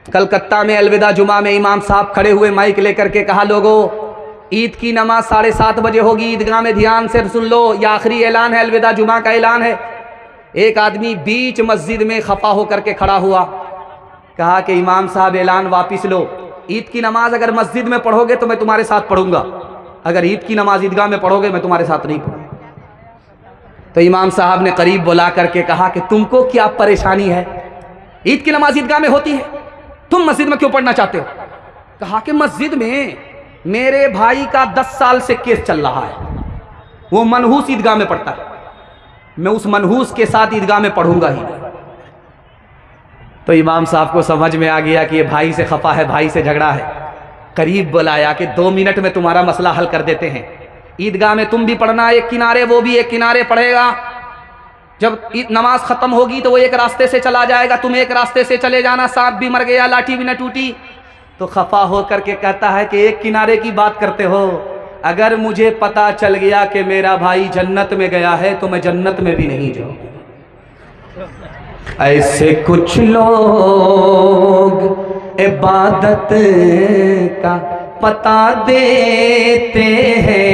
कलकत्ता में अलविदा जुमा में इमाम साहब खड़े हुए माइक लेकर के कहा, लोगों ईद की नमाज 7:30 बजे होगी, ईदगाह में ध्यान से सुन लो, यह आखिरी ऐलान है, अलविदा जुमा का ऐलान है। एक आदमी बीच मस्जिद में खफा होकर के खड़ा हुआ, कहा कि इमाम साहब ऐलान वापिस लो, ईद की नमाज अगर मस्जिद में पढ़ोगे तो मैं तुम्हारे साथ पढ़ूंगा, अगर ईद की नमाज ईदगाह में पढ़ोगे मैं तुम्हारे साथ नहीं पढ़ूंगा। तो इमाम साहब ने करीब बुला करके कहा कि तुमको क्या परेशानी है, ईद की नमाज ईदगाह में होती है, तुम मस्जिद में क्यों पढ़ना चाहते हो? कहा कि मस्जिद में मेरे भाई का 10 साल से केस चल रहा है, वो मनहूस ईदगाह में पढ़ता है, मैं उस मनहूस के साथ ईदगाह में पढ़ूंगा ही नहीं। तो इमाम साहब को समझ में आ गया कि ये भाई से खफा है, भाई से झगड़ा है। करीब बुलाया कि 2 मिनट में तुम्हारा मसला हल कर देते हैं, ईदगाह में तुम भी पढ़ना एक किनारे, वो भी एक किनारे पढ़ेगा, जब नमाज खत्म होगी तो वो एक रास्ते से चला जाएगा, तुम एक रास्ते से चले जाना, सांप भी मर गया लाठी भी न टूटी। तो खफा हो करके कहता है कि एक किनारे की बात करते हो, अगर मुझे पता चल गया कि मेरा भाई जन्नत में गया है तो मैं जन्नत में भी नहीं जाऊंगा। ऐसे कुछ लोग इबादत का पता देते हैं,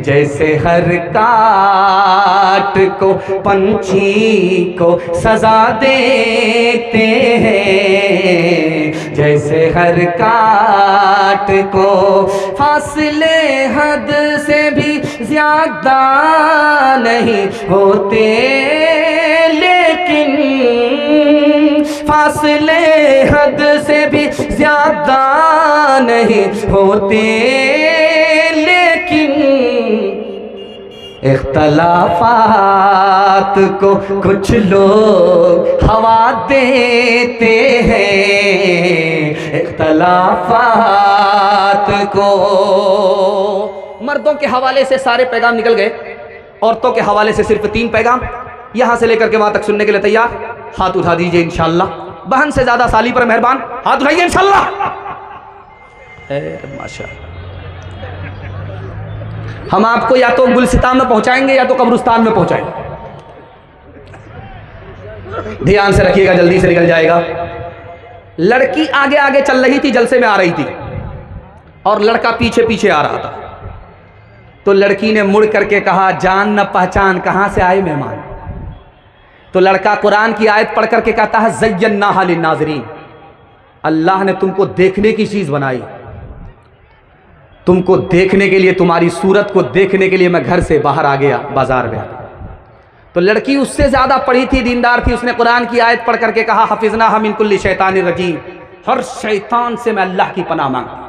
जैसे हर काट को पंछी को सजा देते हैं, जैसे हर काट को फासले हद से भी ज्यादा नहीं होते, लेकिन फासले हद से भी ज्यादा नहीं होते, लेकिन इख्तलाफात को कुछ लोग हवा देते हैं, इख्तलाफात को। मर्दों के हवाले से सारे पैगाम निकल गए, औरतों के हवाले से सिर्फ 3 पैगाम, यहां से लेकर के वहां तक सुनने के लिए तैयार? हाथ उठा दीजिए इंशाअल्लाह। बहन से ज्यादा साली पर मेहरबान, हाथ उठाइए इंशाअल्लाह। माशाअल्लाह। हम आपको या तो गुलसितान में पहुंचाएंगे या तो कब्रिस्तान में पहुंचाएंगे, ध्यान से रखिएगा, जल्दी से निकल जाएगा। लड़की आगे आगे चल रही थी, जलसे में आ रही थी, और लड़का पीछे पीछे आ रहा था। तो लड़की ने मुड़ करके कहा, जान न पहचान कहां से आए मेहमान। तो लड़का कुरान की आयत पढ़ करके कहता है, ज़य्यन्नाहा लिन्नाज़िरीन, अल्लाह ने तुमको देखने की चीज बनाई, तुमको देखने के लिए, तुम्हारी सूरत को देखने के लिए मैं घर से बाहर आ गया, बाजार में आ गया। तो लड़की उससे ज्यादा पढ़ी थी, दीनदार थी, उसने कुरान की आयत पढ़ करके कहा, हफिज़नाहा मिन कुल्ली शैतानिर रजीम, हर शैतान से मैं अल्लाह की पनाह मांगती।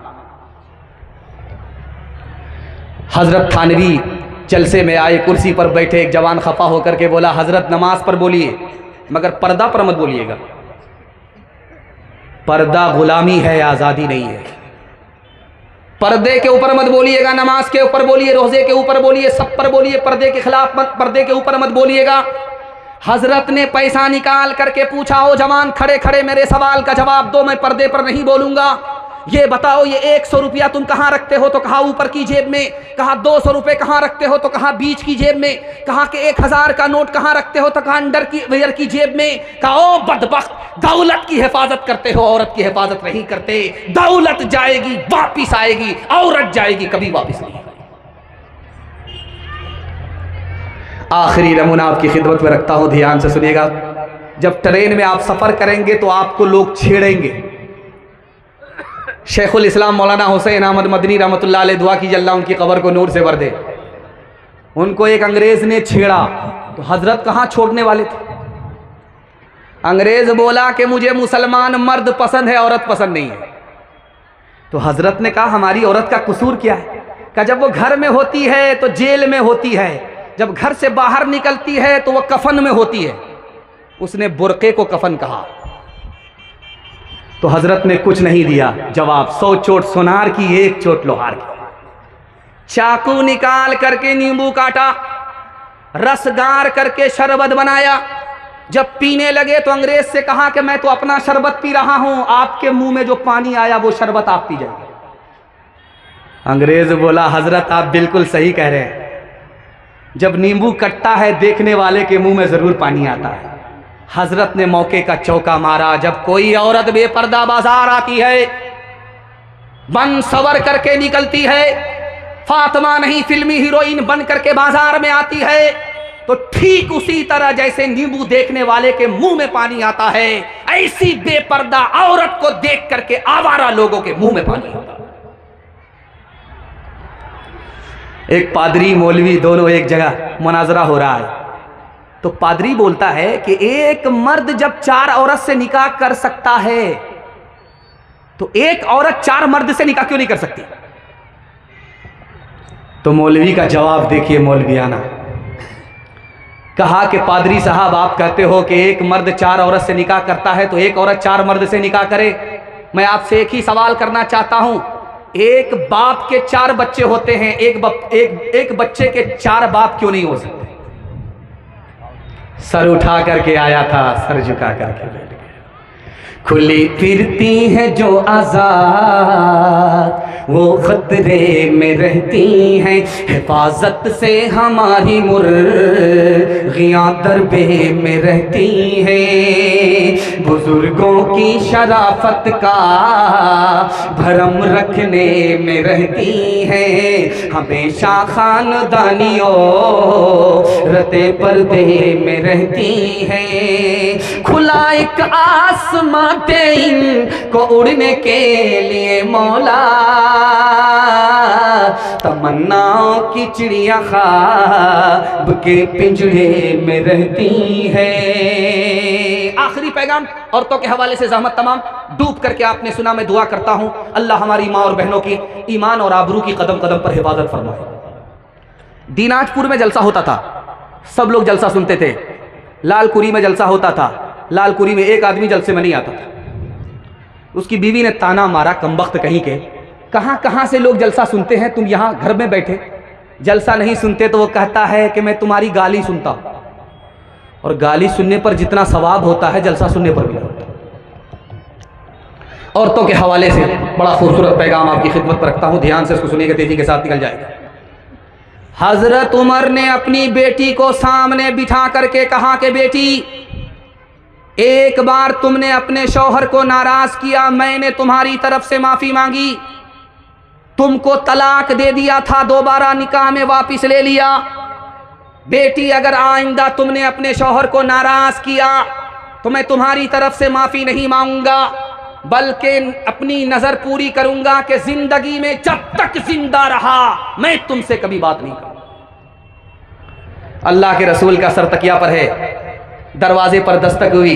हजरत थानवी जलसे में आए, कुर्सी पर बैठे, एक जवान खफा होकर के बोला, हजरत नमाज पर बोलिए मगर पर्दा पर मत बोलिएगा, पर्दा गुलामी है, आजादी नहीं है। पर्दे के ऊपर मत बोलिएगा, नमाज के ऊपर बोलिए, रोजे के ऊपर बोलिए, सब पर बोलिए, पर्दे के खिलाफ मत, पर्दे के ऊपर मत बोलिएगा। हजरत ने पैसा निकाल करके पूछा, ओ जवान, खड़े खड़े मेरे सवाल का जवाब दो, मैं पर्दे पर नहीं बोलूंगा। ये बताओ, ये 100 रुपया तुम कहाँ रखते हो? तो कहा ऊपर की जेब में। कहा 200 रुपये कहाँ रखते हो? तो कहा बीच की जेब में। कहा कि 1000 का नोट कहाँ रखते हो? तो कहा अंडर की वेयर की जेब में। कहा ओ बदबख्त, दौलत की हिफाजत करते हो, औरत की हिफाजत नहीं करते। दौलत जाएगी वापिस आएगी, औरत जाएगी कभी वापिस नहीं। आखिरी नमूना आपकी खिदमत में रखता हूं, ध्यान से सुनिएगा। जब ट्रेन में आप सफर करेंगे तो आपको लोग छेड़ेंगे। शेखुल इस्लाम मौलाना हुसैन अहमद मदनी रहमतुल्लाह अलैह, दुआ कीजिए अल्लाह उनकी कब्र को नूर से भर दे, उनको एक अंग्रेज ने छेड़ा तो हजरत कहाँ छोड़ने वाले थे। अंग्रेज बोला कि मुझे मुसलमान मर्द पसंद है, औरत पसंद नहीं है। तो हजरत ने कहा हमारी औरत का कसूर क्या है? कहा जब वो घर में होती है तो जेल में होती है, जब घर से बाहर निकलती है तो वह कफन में होती है। उसने बुरके को कफन कहा। तो हजरत ने कुछ नहीं दिया जवाब, 100 चोट सोनार की, 1 चोट लोहार की। चाकू निकाल करके नींबू काटा, रस गार करके शरबत बनाया। जब पीने लगे तो अंग्रेज से कहा कि मैं तो अपना शरबत पी रहा हूं, आपके मुंह में जो पानी आया वो शरबत आप पी जाइए। अंग्रेज बोला हजरत आप बिल्कुल सही कह रहे हैं, जब नींबू कटता है देखने वाले के मुंह में जरूर पानी आता है। हजरत ने मौके का चौका मारा। जब कोई औरत बेपर्दा बाजार आती है, बन सवर करके निकलती है, फातिमा नहीं फिल्मी हीरोइन बन करके बाजार में आती है, तो ठीक उसी तरह जैसे नींबू देखने वाले के मुंह में पानी आता है, ऐसी बेपर्दा औरत को देख करके आवारा लोगों के मुंह में पानी आता है। एक पादरी मौलवी दोनों एक जगह मुनाजरा हो रहा है, तो पादरी बोलता है कि एक मर्द जब 4 औरत से निकाह कर सकता है, तो एक औरत 4 मर्द से निकाह क्यों नहीं कर सकती? तो मौलवी का जवाब देखिए, मौलवियाना। कहा कि पादरी साहब, आप कहते हो कि एक मर्द 4 औरत से निकाह करता है, तो एक औरत 4 मर्द से निकाह करे। मैं आपसे एक ही सवाल करना चाहता हूं, एक बाप के 4 बच्चे होते हैं, एक बच्चे के 4 बाप क्यों नहीं हो सकते? सर उठा करके आया था, सर झुका करके बैठ गया। खुली फिरती है जो आजाद, वो खतरे में रहती हैं, हिफाजत से हमारी मुर्गियां दरबे में रहती हैं। बुजुर्गों की शराफत का भरम रखने में रहती हैं, हमेशा खानदानियों रते पर्दे में रहती हैं। खुला एक आसमां इनको उड़ने के लिए मौला, तमन्नाओं की चिड़िया ख्वाब के पिंजरे में रहती है। आखिरी पैगाम औरतों के हवाले से ज़हमत तमाम डूब करके आपने सुना। मैं दुआ करता हूं अल्लाह हमारी माँ और बहनों की ईमान और आबरू की कदम कदम पर हिफाजत फरमाए। दीनाजपुर में जलसा होता था, सब लोग जलसा सुनते थे। लालकुरी में जलसा होता था, लालकुरी में एक आदमी जलसे में नहीं आता था। उसकी बीवी ने ताना मारा, कमबख्त कहीं के, कहां से लोग जलसा सुनते हैं, तुम यहां घर में बैठे जलसा नहीं सुनते? तो वो कहता है कि मैं तुम्हारी गाली सुनता हूं, और गाली सुनने पर जितना सवाब होता है जलसा सुनने पर भी होता है। औरतों के हवाले से बड़ा खूबसूरत पैगाम आपकी खिदमत पर रखता हूं, ध्यान से इसको सुनिएगा, तेजी के साथ निकल जाएगा। हजरत उमर ने अपनी बेटी को सामने बिठा करके कहा कि बेटी, एक बार तुमने अपने शौहर को नाराज किया, मैंने तुम्हारी तरफ से माफी मांगी, तुमको तलाक दे दिया था, दोबारा निकाह में वापस ले लिया। बेटी, अगर आइंदा तुमने अपने शौहर को नाराज किया तो मैं तुम्हारी तरफ से माफी नहीं मांगूंगा, बल्कि अपनी नजर पूरी करूंगा कि जिंदगी में जब तक जिंदा रहा मैं तुमसे कभी बात नहीं करूंगा। अल्लाह के रसूल का सर तकिया पर है, दरवाजे पर दस्तक हुई,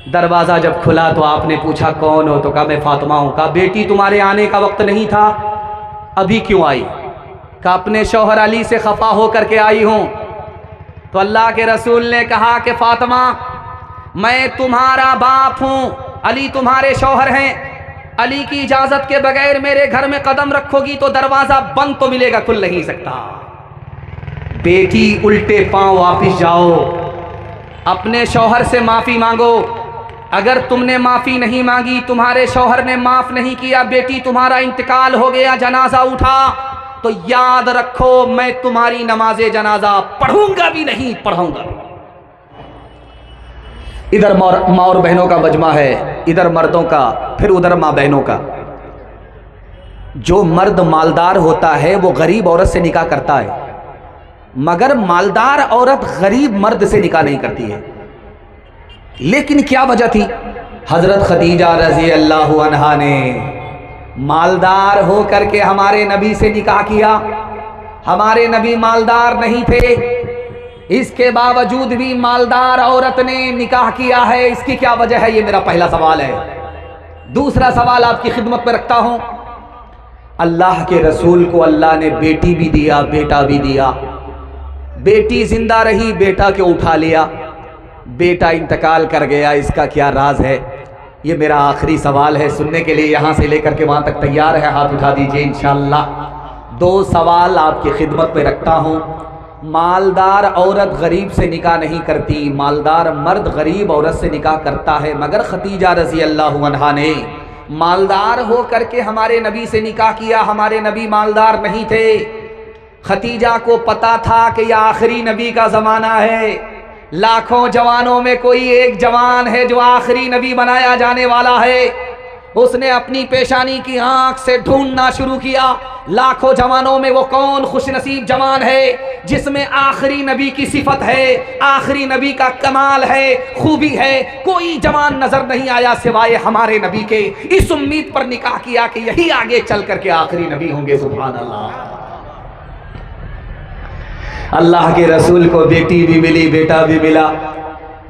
दरवाजा जब खुला तो आपने पूछा कौन हो? तो कहा मैं फातिमा हूं। कहा बेटी, तुम्हारे आने का वक्त नहीं था, अभी क्यों आई? कहा अपने शौहर अली से खफा होकर के आई हूं। तो अल्लाह के रसूल ने कहा कि फातिमा, मैं तुम्हारा बाप हूं, अली तुम्हारे शौहर हैं, अली की इजाजत के बगैर मेरे घर में कदम रखोगी तो दरवाजा बंद तो मिलेगा, खुल नहीं सकता। बेटी, उल्टे पांव वापिस जाओ, अपने शौहर से माफी मांगो। अगर तुमने माफी नहीं मांगी, तुम्हारे शौहर ने माफ नहीं किया, बेटी तुम्हारा इंतकाल हो गया, जनाजा उठा, तो याद रखो मैं तुम्हारी नमाजे जनाजा पढ़ूंगा भी नहीं पढ़ूंगा। इधर माँ और बहनों का मजमा है, इधर मर्दों का, फिर उधर माँ बहनों का। जो मर्द मालदार होता है वो गरीब औरत से निकाह करता है, मगर मालदार औरत गरीब मर्द से निकाह नहीं करती है। लेकिन क्या वजह थी? हजरत खदीजा रजी अल्लाह अन्हा ने मालदार हो करके हमारे नबी से निकाह किया। हमारे नबी मालदार नहीं थे, इसके बावजूद भी मालदार औरत ने निकाह किया है। इसकी क्या वजह है? ये मेरा पहला सवाल है। दूसरा सवाल आपकी खिदमत में रखता हूं, अल्लाह के रसूल को अल्लाह ने बेटी भी दिया, बेटा भी दिया। बेटी जिंदा रही, बेटा को उठा लिया, बेटा इंतकाल कर गया, इसका क्या राज है? ये मेरा आखिरी सवाल है। सुनने के लिए यहाँ से लेकर के वहाँ तक तैयार है? हाथ उठा दीजिए इंशाअल्लाह। 2 सवाल आपकी खिदमत में रखता हूँ। मालदार औरत गरीब से निकाह नहीं करती, मालदार मर्द गरीब औरत से निकाह करता है, मगर खदीजा रजी अल्लाह अन्हा ने मालदार हो करके हमारे नबी से निकाह किया। हमारे नबी मालदार नहीं थे। खदीजा को पता था कि यह आखिरी नबी का ज़माना है, लाखों जवानों में कोई एक जवान है जो आखिरी नबी बनाया जाने वाला है। उसने अपनी पेशानी की आंख से ढूंढना शुरू किया, लाखों जवानों में वो कौन खुशनसीब जवान है जिसमें आखिरी नबी की सिफत है, आखिरी नबी का कमाल है, खूबी है। कोई जवान नजर नहीं आया सिवाय हमारे नबी के। इस उम्मीद पर निकाह किया कि यही आगे चल करके आखिरी नबी होंगे। सुभान अल्लाह। अल्लाह के रसूल को बेटी भी मिली, बेटा भी मिला।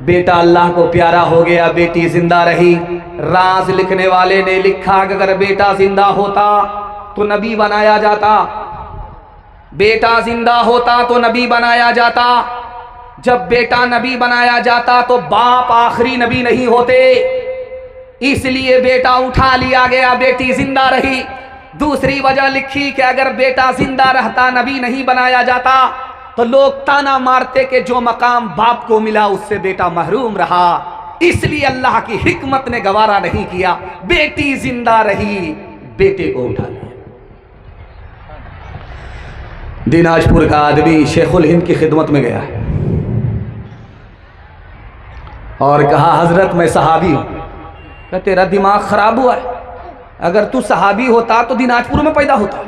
बेटा अल्लाह को प्यारा हो गया, बेटी जिंदा रही। राज लिखने वाले ने लिखा कि अगर बेटा जिंदा होता तो नबी बनाया जाता, बेटा जिंदा होता तो नबी बनाया जाता। जब बेटा नबी बनाया जाता तो बाप आखिरी नबी नहीं होते, इसलिए बेटा उठा लिया गया, बेटी जिंदा रही। दूसरी वजह लिखी कि अगर बेटा जिंदा रहता, नबी नहीं बनाया जाता, तो लोग ताना मारते कि जो मकाम बाप को मिला उससे बेटा महरूम रहा। इसलिए अल्लाह की हिकमत ने गवारा नहीं किया, बेटी जिंदा रही, बेटे को उठा लिया। दिनाजपुर का आदमी शेखुल हिंद की खिदमत में गया और कहा, हजरत मैं सहाबी हूं। क्या तेरा दिमाग खराब हुआ है? अगर तू सहाबी होता तो दिनाजपुर में पैदा होता।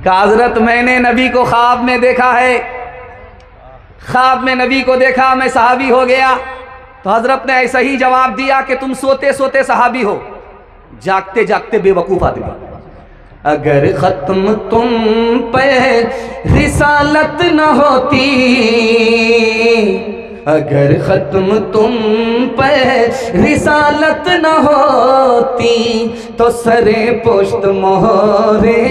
कहा, हजरत मैंने नबी को ख्वाब में देखा है, ख्वाब में नबी को देखा, मैं सहाबी हो गया। तो हजरत ने ऐसा ही जवाब दिया कि तुम सोते सोते सहाबी हो, जागते जागते बेवकूफ आदमी। अगर खत्म तुम पे रिसालत न होती, अगर खत्म तुम पे रिसालत न होती, तो सरे पुश्त मोहरे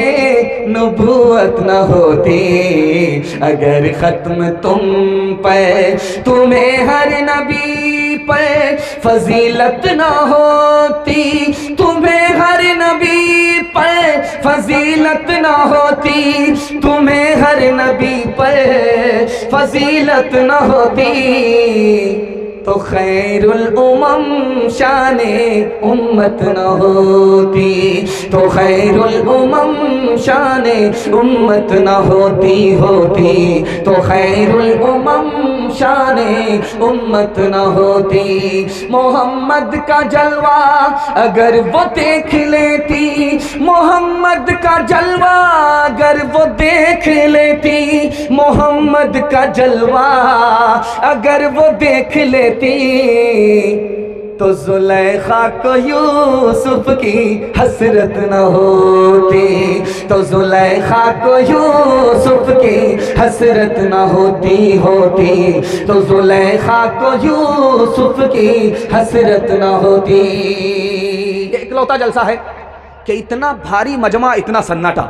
नबूवत न होती। अगर खत्म तुम पे तुम्हें हर नबी पे फजीलत न होती, तुम्हें हर नबी पे फजीलत न होती, तुम्हें हर नबी पे फजीलत न होती, तो खैरुल उमम शाने उम्मत न होती, तो खैरुल उमम शाने उम्मत न होती, तो खैरुल उमम शाने उम्मत न होती। मोहम्मद का जलवा अगर वो देख लेती, मोहम्मद का जलवा अगर वो देख लेती, मोहम्मद का जलवा अगर वो देख लेती, तो जुलेखा को यूसुफ की हसरत न होती, तो जुलेखा को यूसुफ की हसरत न होती, तो जुलेखा को यूसुफ की हसरत न होती। ये इकलौता जलसा है कि इतना भारी मजमा, इतना सन्नाटा,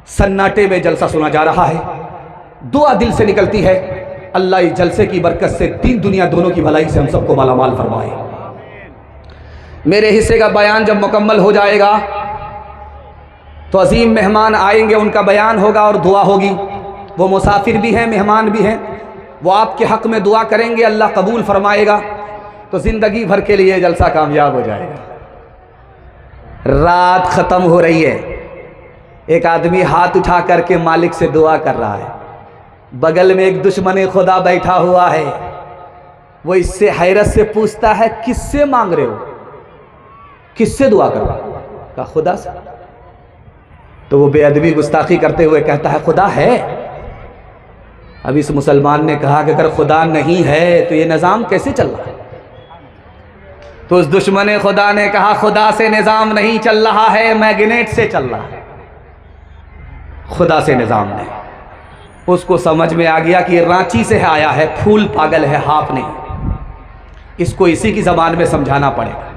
सन्नाटे में जलसा सुना जा रहा है। दुआ दिल से निकलती है, अल्लाह इस जलसे की बरकत से दीन दुनिया दोनों की भलाई से हम सबको मालामाल फरमाए। मेरे हिस्से का बयान जब मुकम्मल हो जाएगा तो अजीम मेहमान आएंगे, उनका बयान होगा और दुआ होगी। वो मुसाफिर भी हैं, मेहमान भी हैं, वो आपके हक़ में दुआ करेंगे, अल्लाह कबूल फरमाएगा, तो ज़िंदगी भर के लिए जलसा कामयाब हो जाएगा। रात ख़त्म हो रही है, एक आदमी हाथ उठा करके मालिक से दुआ कर रहा है। बगल में एक दुश्मन खुदा बैठा हुआ है, वो इससे हैरत से पूछता है, किससे मांग रहे हो, किससे दुआ कर रहे हो? कहा, खुदा से। तो वो बेअदबी गुस्ताखी करते हुए कहता है, खुदा है। अब इस मुसलमान ने कहा कि अगर खुदा नहीं है तो ये निज़ाम कैसे चल रहा है? तो उस दुश्मन खुदा ने कहा, खुदा से निज़ाम नहीं चल रहा है, मैग्नेट से चल रहा है, खुदा से निज़ाम नहीं। उसको समझ में आ गया कि रांची से आया है, फूल पागल है, हाफ नहीं। इसको इसी की ज़बान में समझाना पड़ेगा।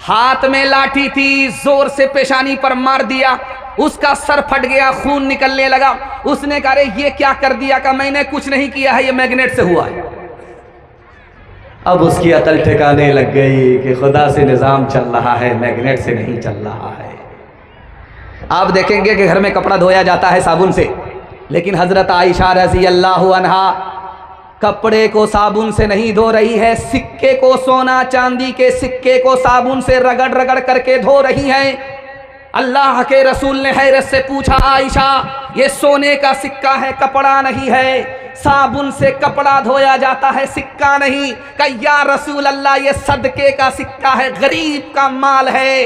हाथ में लाठी थी, जोर से पेशानी पर मार दिया, उसका सर फट गया, खून निकलने लगा। उसने कहा, अरे ये क्या कर दिया? का मैंने कुछ नहीं किया है, ये मैग्नेट से हुआ है। अब उसकी अकल ठिकाने लग गई कि खुदा से निज़ाम चल रहा है, मैग्नेट से नहीं चल रहा है। आप देखेंगे कि घर में कपड़ा धोया जाता है साबुन से, लेकिन हजरत आयशा रज़ी अल्लाह अन्हा कपड़े को साबुन से नहीं धो रही है, सिक्के को, सोना चांदी के सिक्के को साबुन से रगड़ रगड़ करके धो रही हैं। अल्लाह के रसूल ने हैरत से पूछा, आयशा ये सोने का सिक्का है, कपड़ा नहीं है। साबुन से कपड़ा धोया जाता है, सिक्का नहीं। कहा या रसूल अल्लाह, ये सदके का सिक्का है, गरीब का माल है।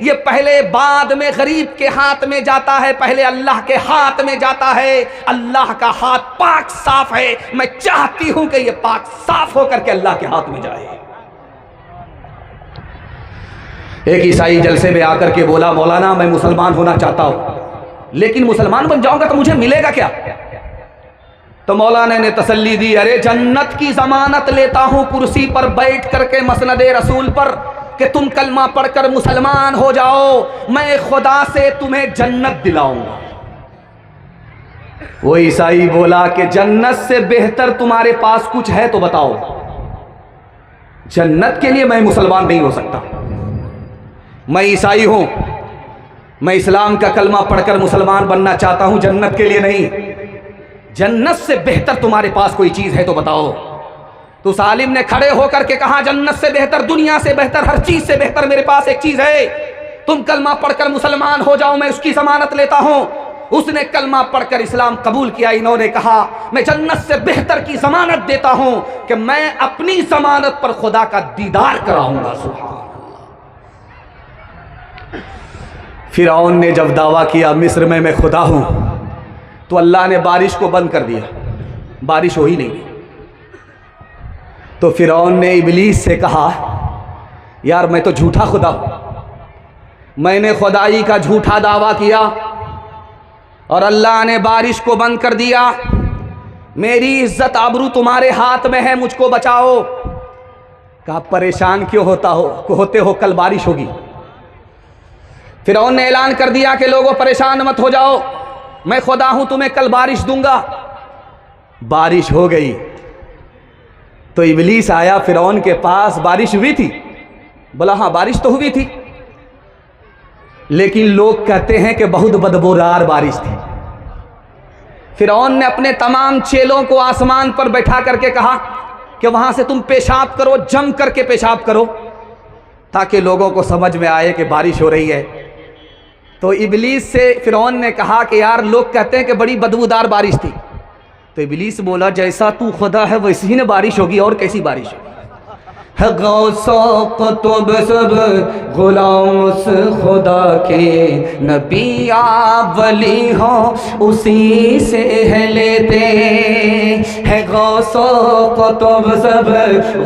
ये पहले बाद में गरीब के हाथ में जाता है, पहले अल्लाह के हाथ में जाता है। अल्लाह का हाथ पाक साफ है, मैं चाहती हूं कि ये पाक साफ होकर के अल्लाह के हाथ में जाए। एक ईसाई जलसे में आकर के बोला, मौलाना मैं मुसलमान होना चाहता हूं, लेकिन मुसलमान बन जाऊंगा तो मुझे मिलेगा क्या? तो मौलाना ने तसल्ली दी, अरे जन्नत की जमानत लेता हूं कुर्सी पर बैठ करके मसनदे रसूल पर, कि तुम कलमा पढ़कर मुसलमान हो जाओ, मैं खुदा से तुम्हें जन्नत दिलाऊंगा। वो ईसाई बोला कि जन्नत से बेहतर तुम्हारे पास कुछ है तो बताओ। जन्नत के लिए मैं मुसलमान नहीं हो सकता, मैं ईसाई हूं, मैं इस्लाम का कलमा पढ़कर मुसलमान बनना चाहता हूं, जन्नत के लिए नहीं। जन्नत से बेहतर तुम्हारे पास कोई चीज है तो बताओ। तो उस आलिम ने खड़े होकर के कहा, जन्नत से बेहतर, दुनिया से बेहतर, हर चीज से बेहतर मेरे पास एक चीज है, तुम कलमा पढ़कर मुसलमान हो जाओ, मैं उसकी जमानत लेता हूं। उसने कलमा पढ़कर इस्लाम कबूल किया। इन्होंने कहा, मैं जन्नत से बेहतर की जमानत देता हूं कि मैं अपनी जमानत पर खुदा का दीदार कराऊंगा। सुभान। फिरौन ने जब दावा किया मिस्र में मैं खुदा हूं, तो अल्लाह ने बारिश को बंद कर दिया, बारिश हो ही नहीं। तो फिरौन ने इबलीस से कहा, यार मैं तो झूठा खुदा हूं, मैंने खुदाई का झूठा दावा किया और अल्लाह ने बारिश को बंद कर दिया, मेरी इज्जत आबरू तुम्हारे हाथ में है, मुझको बचाओ। कहा परेशान क्यों होते हो, कल बारिश होगी। फिरौन ने ऐलान कर दिया कि लोगों परेशान मत हो जाओ, मैं खुदा हूं, तुम्हें कल बारिश दूंगा। बारिश हो गई तो इबलीस आया फिरौन के पास, बारिश हुई थी? बोला हाँ बारिश तो हुई थी, लेकिन लोग कहते हैं कि बहुत बदबूदार बारिश थी। फिरौन ने अपने तमाम चेलों को आसमान पर बैठा करके कहा कि वहां से तुम पेशाब करो, जम करके पेशाब करो, ताकि लोगों को समझ में आए कि बारिश हो रही है। तो इबलीस से फिरौन ने कहा कि यार लोग कहते हैं कि बड़ी बदबूदार बारिश थी। तो इबलीस बोला, जैसा तू खुदा है वैसी ही ना बारिश होगी, और कैसी बारिश होगी। है गौसो कुतुब सब गुलाम उस खुदा के, नबी आप वली हो उसी से है लेते। है गौसो कुतुब सब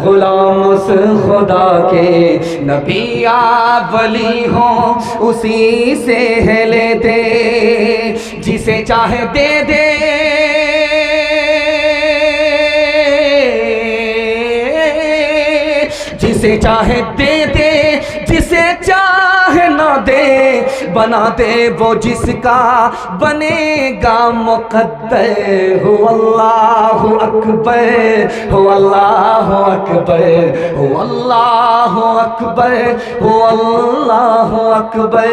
गुलाम उस खुदा के, नबी आप वली हो उसी से है लेते। जिसे चाहे दे दे, जिसे चाहे दे दे, जिसे चाहे ना दे, बना दे वो जिसका बनेगा मुक़द्दर। हो अल्लाह अकबर, हो अल्लाह अकबर, हो अल्लाह अकबर, हो अल्लाह अकबर।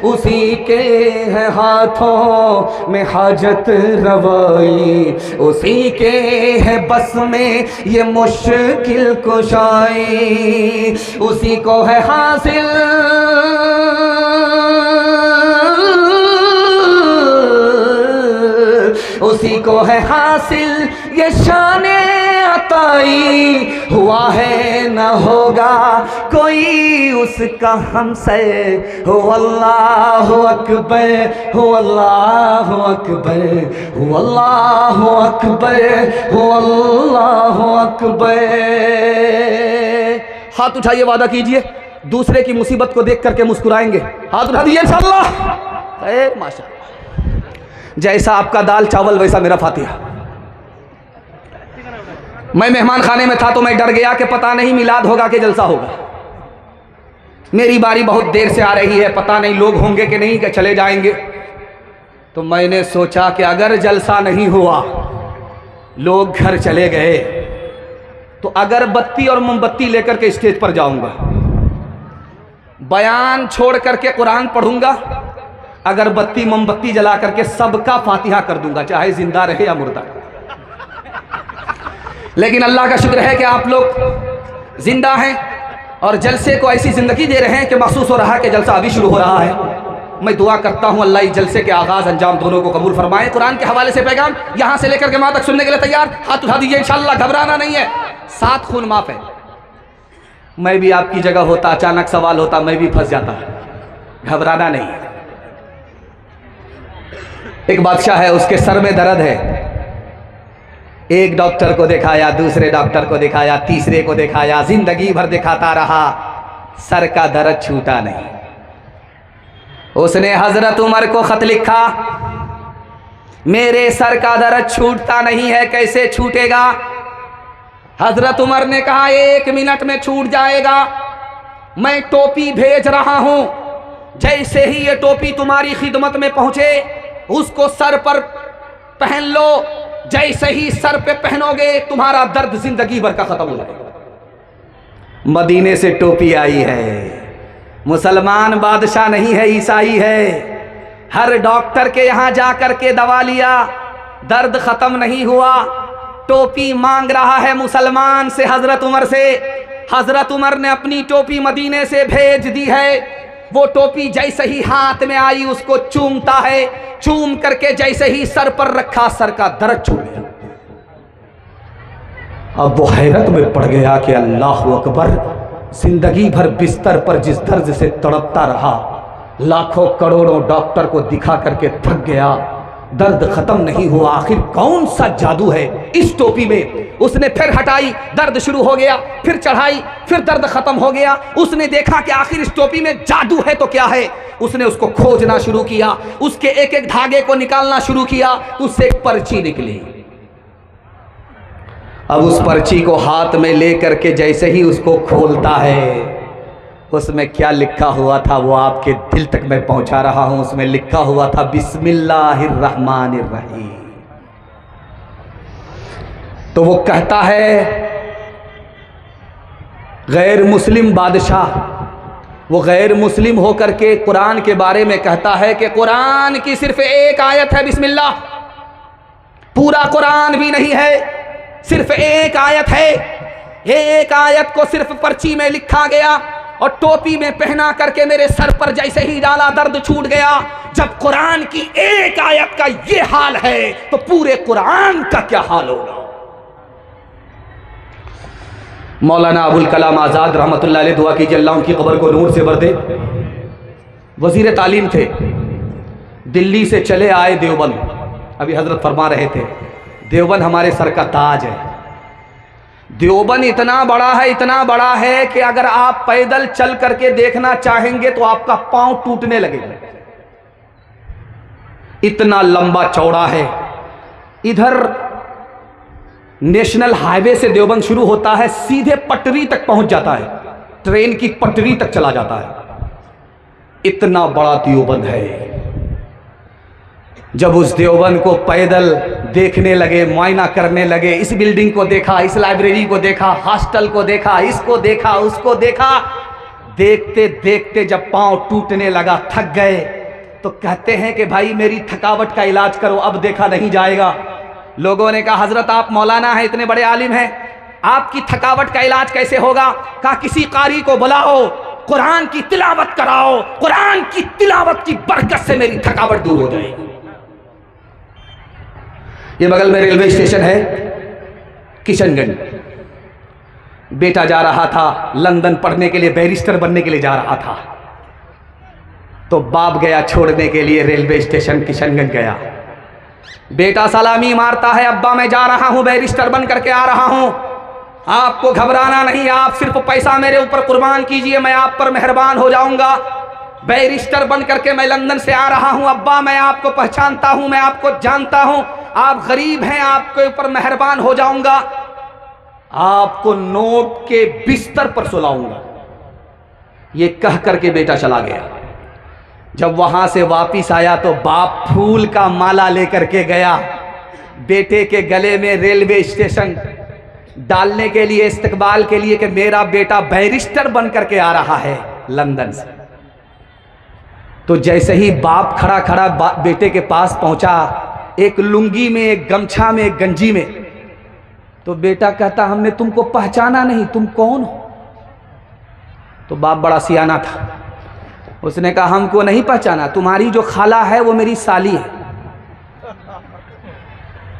उसी के है हाथों में हाजत रवाई, उसी के है बस में ये मुश्किल कुशाई, उसी को है हासिल उसी को है हासिल ये शाने अताई। हुआ है न होगा कोई उसका हमसे। हो अल्लाह अकबर, हो अल्लाह अकबर, हो अल्लाह अकबर, हो अल्लाह अकबर। हाथ उठाइए, वादा कीजिए दूसरे की मुसीबत को देख करके मुस्कुराएंगे। हाथ उठा दीजिए इंशाअल्लाह। माशाअल्लाह, जैसा आपका दाल चावल वैसा मेरा फातिहा। मैं मेहमान खाने में था तो मैं डर गया कि पता नहीं मिलाद होगा कि जलसा होगा। मेरी बारी बहुत देर से आ रही है, पता नहीं लोग होंगे कि नहीं, कि चले जाएंगे। तो मैंने सोचा कि अगर जलसा नहीं हुआ, लोग घर चले गए, तो अगरबत्ती और मोमबत्ती लेकर के स्टेज पर जाऊंगा, बयान छोड़ करके कुरान पढ़ूंगा, अगरबत्ती मोमबत्ती जला करके सबका फातिहा कर दूंगा, चाहे जिंदा रहे या मुर्दा। लेकिन अल्लाह का शुक्र है कि आप लोग जिंदा हैं और जलसे को ऐसी जिंदगी दे रहे हैं कि महसूस हो रहा है कि जलसा अभी शुरू हो रहा है। मैं दुआ करता हूँ अल्लाह इस जलसे के आगाज़ अंजाम दोनों को कबूल फरमाए। कुरान के हवाले से पैगाम यहाँ से लेकर के वहाँ तक सुनने के लिए तैयार? हाथ उठा दीजिए, इंशाअल्लाह घबराना नहीं है। 7 खून माफ़ है। मैं भी आपकी जगह होता, अचानक सवाल होता, मैं भी फंस जाता। घबराना नहीं। एक बादशाह है, उसके सर में दर्द है। एक डॉक्टर को दिखाया, दूसरे डॉक्टर को दिखाया, तीसरे को दिखाया, जिंदगी भर दिखाता रहा, सर का दर्द छूटा नहीं। उसने हजरत उमर को खत लिखा, मेरे सर का दर्द छूटता नहीं है, कैसे छूटेगा? हजरत उमर ने कहा 1 मिनट में छूट जाएगा। मैं टोपी भेज रहा हूं, जैसे ही ये टोपी तुम्हारी खिदमत में पहुंचे उसको सर पर पहन लो। जैसे ही सर पे पहनोगे तुम्हारा दर्द जिंदगी भर का खत्म हो जाएगा। मदीने से टोपी आई है। मुसलमान बादशाह नहीं है, ईसाई है। हर डॉक्टर के यहां जाकर के दवा लिया, दर्द खत्म नहीं हुआ। टोपी मांग रहा है मुसलमान से, हजरत उमर से। हजरत उमर ने अपनी टोपी मदीने से भेज दी है। वो टोपी जैसे ही हाथ में आई उसको चूमता है, चूम करके जैसे ही सर पर रखा सर का दर्द छूट गया। अब वो हैरत में पड़ गया कि अल्लाह अकबर, जिंदगी भर बिस्तर पर जिस दर्द से तड़पता रहा, लाखों करोड़ों डॉक्टर को दिखा करके थक गया, दर्द खत्म नहीं हुआ। आखिर कौन सा जादू है इस टोपी में? उसने फिर हटाई, दर्द शुरू हो गया, फिर चढ़ाई, फिर दर्द खत्म हो गया। उसने देखा कि आखिर इस टोपी में जादू है तो क्या है। उसने उसको खोजना शुरू किया, उसके एक एक धागे को निकालना शुरू किया, उससे एक पर्ची निकली। अब उस पर्ची को हाथ में लेकर के जैसे ही उसको खोलता है, उसमें क्या लिखा हुआ था वो आपके दिल तक मैं पहुंचा रहा हूं। उसमें लिखा हुआ था बिस्मिल्लाहिर्रहमानिर्रहीम। तो वो कहता है, गैर मुस्लिम बादशाह, वो गैर मुस्लिम होकर के कुरान के बारे में कहता है कि कुरान की सिर्फ एक आयत है बिस्मिल्लाह, पूरा कुरान भी नहीं है, सिर्फ एक आयत है। एक आयत को सिर्फ पर्ची में लिखा गया और टोपी में पहना करके मेरे सर पर जैसे ही डाला दर्द छूट गया। जब कुरान की एक आयत का ये हाल है तो पूरे कुरान का क्या हाल होगा? मौलाना अबुल कलाम आज़ाद रहमतुल्लाह अलैह, दुआ कीजिए अल्लाह उनकी कब्र को नूर से भर दे, वजीर तालीम थे। दिल्ली से चले आए देवबंद। अभी हजरत फरमा रहे थे देवबंद हमारे सर का ताज है। देवबंद इतना बड़ा है, इतना बड़ा है कि अगर आप पैदल चल करके देखना चाहेंगे तो आपका पांव टूटने लगेगा, इतना लंबा चौड़ा है। इधर नेशनल हाईवे से देवबंद शुरू होता है, सीधे पटरी तक पहुंच जाता है, ट्रेन की पटरी तक चला जाता है। इतना बड़ा देवबंद है। जब उस देवबंद को पैदल देखने लगे, मुआयना करने लगे, इस बिल्डिंग को देखा, इस लाइब्रेरी को देखा, हॉस्टल को देखा, इसको देखा, उसको देखा, देखते देखते जब पांव टूटने लगा, थक गए, तो कहते हैं कि भाई मेरी थकावट का इलाज करो, अब देखा नहीं जाएगा। लोगों ने कहा हजरत आप मौलाना हैं, इतने बड़े आलिम हैं, आपकी थकावट का इलाज कैसे होगा? कहा किसी कारी को बुलाओ, कुरान की तिलावत कराओ, कुरान की तिलावत की बरकत से मेरी थकावट दूर हो जाएगी। ये बगल में रेलवे स्टेशन है किशनगंज। बेटा जा रहा था लंदन पढ़ने के लिए, बैरिस्टर बनने के लिए जा रहा था, तो बाप गया छोड़ने के लिए, रेलवे स्टेशन किशनगंज गया। बेटा सलामी मारता है, अब्बा मैं जा रहा हूं, बैरिस्टर बन करके आ रहा हूं, आपको घबराना नहीं, आप सिर्फ पैसा मेरे ऊपर कुर्बान कीजिए, मैं आप पर मेहरबान हो जाऊंगा। बैरिस्टर बन करके मैं लंदन से आ रहा हूं, अब्बा मैं आपको पहचानता हूं, मैं आपको जानता हूं, आप गरीब हैं, आपके ऊपर मेहरबान हो जाऊंगा, आपको नोट के बिस्तर पर सुलाऊंगा। ये कह करके बेटा चला गया। जब वहां से वापिस आया तो बाप फूल का माला लेकर के गया बेटे के गले में, रेलवे स्टेशन डालने के लिए, इस्तकबाल के लिए कि मेरा बेटा बैरिस्टर बन करके आ रहा है लंदन से। तो जैसे ही बाप खड़ा खड़ा बेटे के पास पहुंचा, एक लुंगी में, एक गमछा में, एक गंजी में, तो बेटा कहता हमने तुमको पहचाना नहीं, तुम कौन हो? तो बाप बड़ा सियाना था, उसने कहा हमको नहीं पहचाना, तुम्हारी जो खाला है वो मेरी साली है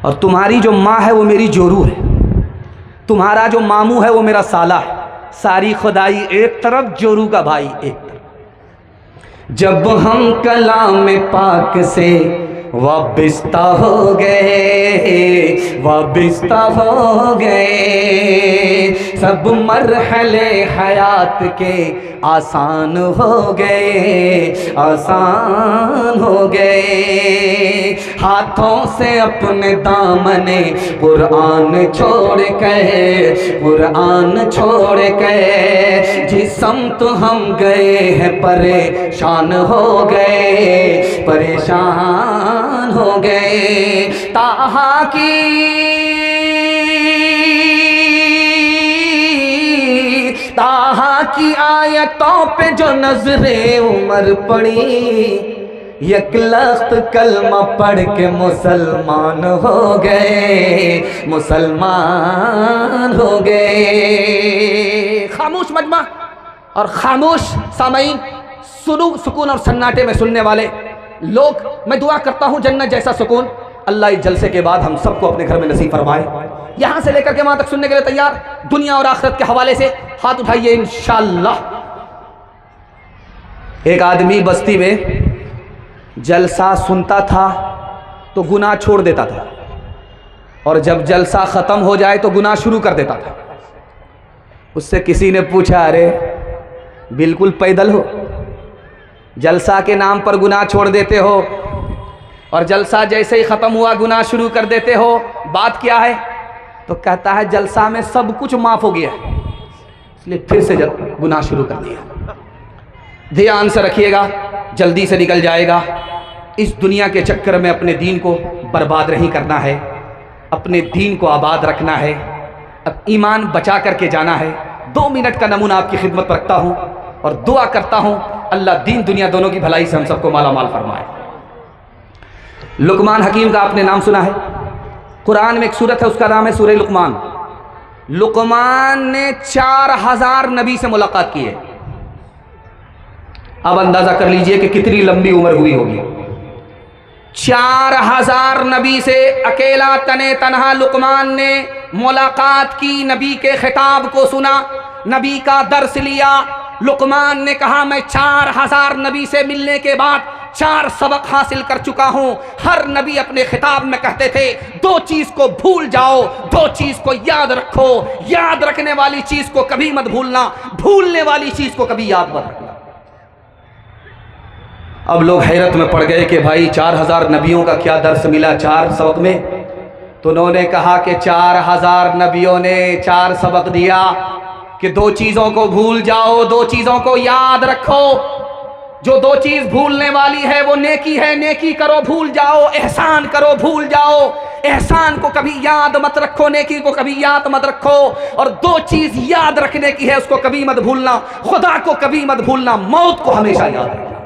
और तुम्हारी जो माँ है वो मेरी जोरू है, तुम्हारा जो मामू है वो मेरा साला है। सारी खुदाई एक तरफ, जोरू का भाई एक तरफ। जब हम कलाम पाक से वाबिस्ता हो गए, वाबिस्ता हो गए, सब मरहले हयात के आसान हो गए, आसान हो गए। हाथों से अपने दामने कुरान छोड़ के, कुरान छोड़ के जिस्म तो हम गए हैं परेशान हो गए, परेशान हो गए। ताहा की आयतों पे जो नजरे उमर पड़ी, यकलख्त कलमा पढ़ के मुसलमान हो गए, मुसलमान हो गए। खामोश मजमा और खामोश सामईन, सुकून और सन्नाटे में सुनने वाले लोग, मैं दुआ करता हूँ जन्नत जैसा सुकून अल्लाह इस जलसे के बाद हम सबको अपने घर में नसीब फरमाए। यहाँ से लेकर के वहाँ तक सुनने के लिए तैयार, दुनिया और आखिरत के हवाले से हाथ उठाइए इंशाअल्लाह। एक आदमी बस्ती में जलसा सुनता था तो गुनाह छोड़ देता था, और जब जलसा ख़त्म हो जाए तो गुनाह शुरू कर देता था। उससे किसी ने पूछा, अरे बिल्कुल पैदल हो, जलसा के नाम पर गुनाह छोड़ देते हो और जलसा जैसे ही ख़त्म हुआ गुनाह शुरू कर देते हो, बात क्या है? तो कहता है जलसा में सब कुछ माफ़ हो गया, इसलिए फिर से गुनाह शुरू कर दिया। ध्यान से रखिएगा, जल्दी से निकल जाएगा। इस दुनिया के चक्कर में अपने दीन को बर्बाद नहीं करना है, अपने दीन को आबाद रखना है, अब ईमान बचा करके जाना है। 2 मिनट का नमूना आपकी खिदमत पर रखता हूँ और दुआ करता हूँ अल्लाह दीन दुनिया दोनों की भलाई से हम सबको माला माल फरमाए। लुकमान हकीम का आपने नाम सुना है, कुरान में एक सूरत है उसका नाम है सूरह लुकमान। लुकमान ने 4000 नबी से मुलाकात की है। अब अंदाजा कर लीजिए कि कितनी लंबी उम्र हुई होगी। 4000 नबी से अकेला तने तनहा लुकमान ने मुलाकात की, नबी के खिताब को सुना, नबी का दर्स लिया। लुकमान ने कहा मैं 4000 नबी से मिलने के बाद 4 सबक हासिल कर चुका हूं। हर नबी अपने खिताब में कहते थे 2 चीज को भूल जाओ, 2 चीज को याद रखो। याद रखने वाली चीज को कभी मत भूलना, भूलने वाली चीज को कभी याद मत रखना। अब लोग हैरत में पड़ गए कि भाई 4000 नबियों का क्या दर्स मिला 4 सबक में? तो उन्होंने कहा कि 4000 नबियों ने 4 सबक दिया कि 2 चीज़ों को भूल जाओ, 2 चीज़ों को याद रखो। जो 2 चीज़ भूलने वाली है वो नेकी है, नेकी करो भूल जाओ, एहसान करो भूल जाओ। एहसान को कभी याद मत रखो, नेकी को कभी याद मत रखो। और 2 चीज़ याद रखने की है, उसको कभी मत भूलना, खुदा को कभी मत भूलना, मौत को हमेशा याद रखना।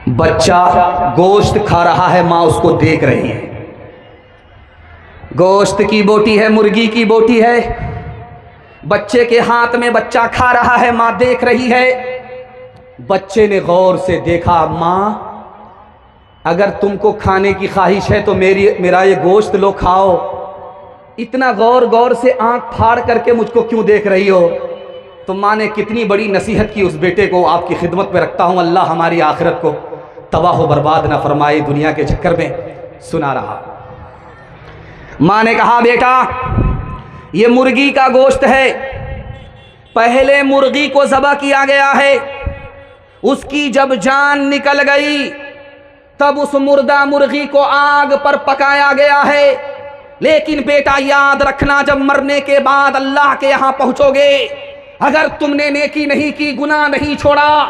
बच्चा गोश्त खा रहा है, माँ उसको देख रही है। गोश्त की बोटी है, मुर्गी की बोटी है, बच्चे के हाथ में बच्चा खा रहा है, माँ देख रही है। बच्चे ने गौर से देखा, माँ अगर तुमको खाने की ख्वाहिश है तो मेरा ये गोश्त लो खाओ। इतना गौर से आंख फाड़ करके मुझको क्यों देख रही हो? तो माँ ने कितनी बड़ी नसीहत की उस बेटे को, आपकी खिदमत में रखता हूँ, अल्लाह हमारी आखिरत को तबाह व बर्बाद ना फरमाए, दुनिया के चक्कर में सुना रहा। माँ ने कहा बेटा ये मुर्गी का गोश्त है, पहले मुर्गी को ज़बह किया गया है, उसकी जब जान निकल गई तब उस मुर्दा मुर्गी को आग पर पकाया गया है। लेकिन बेटा याद रखना, जब मरने के बाद अल्लाह के यहाँ पहुँचोगे, अगर तुमने नेकी नहीं की, गुनाह नहीं छोड़ा,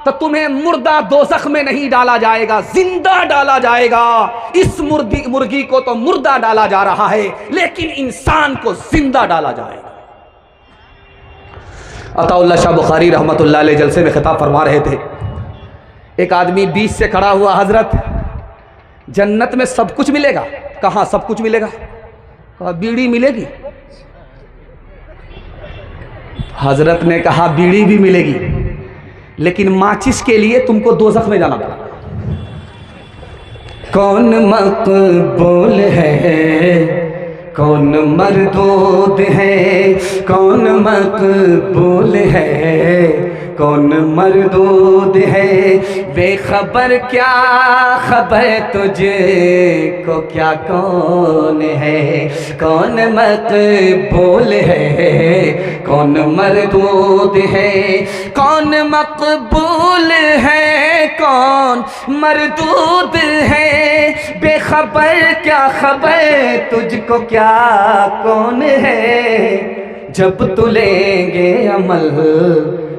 तो तुम्हें मुर्दा दोज़ख में नहीं डाला जाएगा, जिंदा डाला जाएगा। इस मुर्गी को तो मुर्दा डाला जा रहा है, लेकिन इंसान को जिंदा डाला जाएगा। अताउल्लाह शाह बुखारी रहमतुल्लाह अलैह जलसे में खिताब फरमा रहे थे। एक आदमी बीच से खड़ा हुआ, हजरत जन्नत में सब कुछ मिलेगा? कहाँ सब कुछ मिलेगा? कहा बीड़ी मिलेगी। हजरत ने कहा बीड़ी भी मिलेगी, लेकिन माचिस के लिए तुमको दोज़ख में जाना पड़ा। कौन मकबूल है, कौन मरदूद है, कौन मकबूल है, कौन मरदूद है, बेखबर क्या खबर तुझे को क्या कौन है, कौन मकबूल है, कौन मरदूद है, कौन मकबूल है, कौन मरदूद है, बेखबर क्या खबर तुझको क्या कौन है। जब तू लेंगे अमल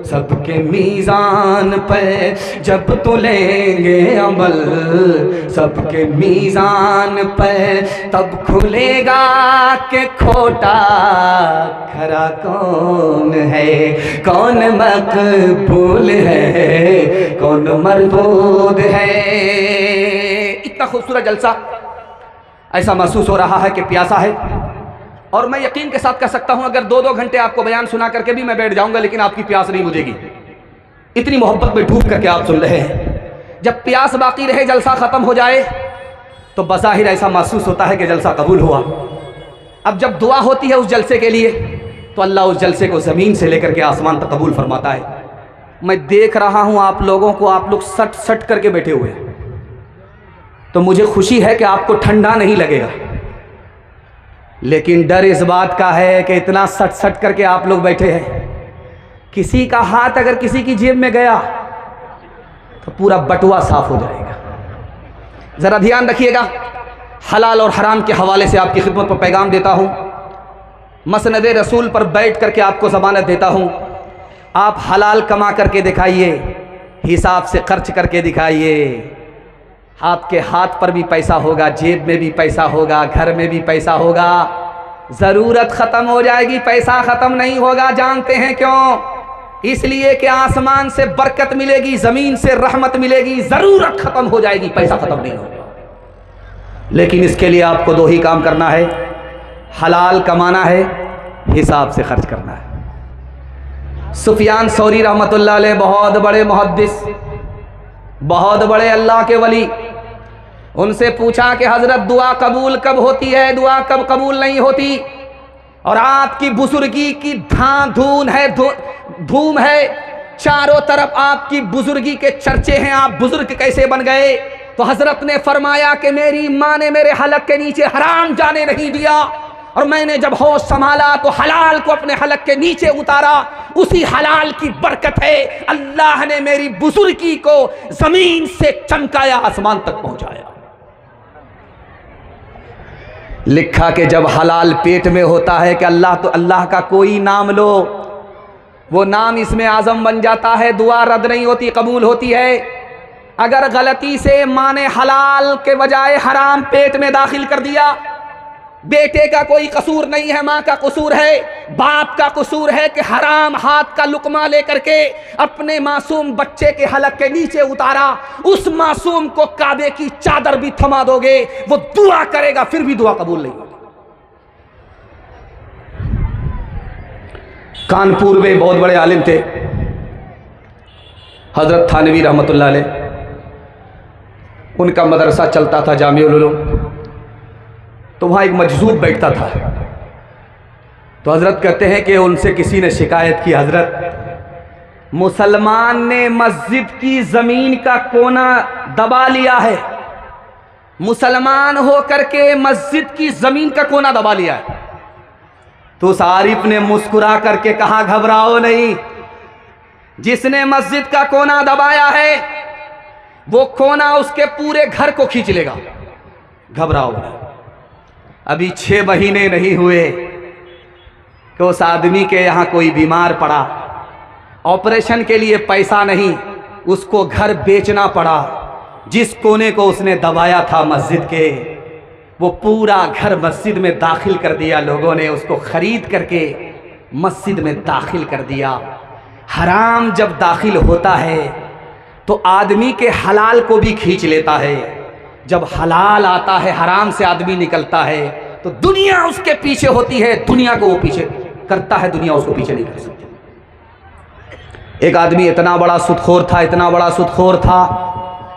सबके मीज़ान पर, जब तो लेंगे अमल सबके मीज़ान पर, तब खुलेगा कि खोटा खरा कौन है, कौन मकबूल है, कौन मरदूद है। इतना खूबसूरत जलसा, ऐसा महसूस हो रहा है कि प्यासा है। और मैं यकीन के साथ कह सकता हूं अगर 2-2 घंटे आपको बयान सुना करके भी मैं बैठ जाऊंगा, लेकिन आपकी प्यास नहीं बुझेगी। इतनी मोहब्बत में डूब करके आप सुन रहे हैं। जब प्यास बाकी रहे, जलसा खत्म हो जाए, तो बज़ाहिर ऐसा महसूस होता है कि जलसा कबूल हुआ। अब जब दुआ होती है उस जलसे के लिए, तो अल्लाह उस जलसे को ज़मीन से लेकर के आसमान तक कबूल फरमाता है। मैं देख रहा हूं आप लोगों को, आप लोग सट सट करके बैठे हुए हैं, तो मुझे खुशी है कि आपको ठंडा नहीं लगेगा, लेकिन डर इस बात का है कि इतना सट सट करके आप लोग बैठे हैं, किसी का हाथ अगर किसी की जेब में गया तो पूरा बटुआ साफ हो जाएगा। ज़रा ध्यान रखिएगा। हलाल और हराम के हवाले से आपकी खिदमत पर पैगाम देता हूँ, मसनद रसूल पर बैठ करके आपको ज़मानत देता हूँ। आप हलाल कमा करके दिखाइए, हिसाब से खर्च करके दिखाइए। आपके हाथ पर भी पैसा होगा, जेब में भी पैसा होगा, घर में भी पैसा होगा। ज़रूरत ख़त्म हो जाएगी, पैसा ख़त्म नहीं होगा। जानते हैं क्यों? इसलिए कि आसमान से बरकत मिलेगी, ज़मीन से रहमत मिलेगी। ज़रूरत ख़त्म हो जाएगी, पैसा ख़त्म नहीं होगा। लेकिन इसके लिए आपको 2 ही काम करना है, हलाल कमाना है, हिसाब से खर्च करना है। सुफियान सौरी रहमतुल्लाह अलैह बहुत बड़े मुहद्दिस, बहुत बड़े अल्लाह के वली, उनसे पूछा कि हज़रत दुआ कबूल कब होती है, दुआ कब कबूल नहीं होती? और आपकी बुजुर्गी की धूम है, चारों तरफ आपकी बुजुर्गी के चर्चे हैं, आप बुजुर्ग कैसे बन गए? तो हज़रत ने फरमाया कि मेरी माँ ने मेरे हलक के नीचे हराम जाने नहीं दिया, और मैंने जब होश संभाला तो हलाल को अपने हलक के नीचे उतारा। उसी हलाल की बरकत है, अल्लाह ने मेरी बुजुर्गी को जमीन से चमकाया, आसमान तक पहुंचाया। लिखा कि जब हलाल पेट में होता है कि अल्लाह, तो अल्लाह का कोई नाम लो, वो नाम इसमें आज़म बन जाता है, दुआ रद्द नहीं होती, कबूल होती है। अगर गलती से माँ ने हलाल के बजाय हराम पेट में दाखिल कर दिया, बेटे का कोई कसूर नहीं है, माँ का कसूर है, बाप का कसूर है कि हराम हाथ का लुकमा लेकर के अपने मासूम बच्चे के हलक के नीचे उतारा। उस मासूम को काबे की चादर भी थमा दोगे, वो दुआ करेगा, फिर भी दुआ कबूल नहीं होगी। कानपुर में बहुत बड़े आलिम थे, हजरत थानवी रहमतुल्लाह अलैह, उनका मदरसा चलता था जामिउल उलूम। तो वहाँ एक मजजूब बैठता था, तो हज़रत कहते हैं कि उनसे किसी ने शिकायत की, हज़रत मुसलमान ने मस्जिद की ज़मीन का कोना दबा लिया है, मुसलमान हो करके मस्जिद की ज़मीन का कोना दबा लिया है। तो उस आरिफ ने मुस्कुरा करके कहा, घबराओ नहीं, जिसने मस्जिद का कोना दबाया है वो कोना उसके पूरे घर को खींच लेगा, घबराओ नहीं। अभी 6 महीने नहीं हुए कि उस आदमी के यहाँ कोई बीमार पड़ा, ऑपरेशन के लिए पैसा नहीं, उसको घर बेचना पड़ा। जिस कोने को उसने दबाया था मस्जिद के, वो पूरा घर मस्जिद में दाखिल कर दिया। लोगों ने उसको खरीद करके मस्जिद में दाखिल कर दिया। हराम जब दाखिल होता है तो आदमी के हलाल को भी खींच लेता है। जब हलाल आता है, हराम से आदमी निकलता है, तो दुनिया उसके पीछे होती है, दुनिया को वो पीछे करता है, दुनिया उसको पीछे नहीं कर सकती। एक आदमी इतना बड़ा सूदखोर था, इतना बड़ा सूदखोर था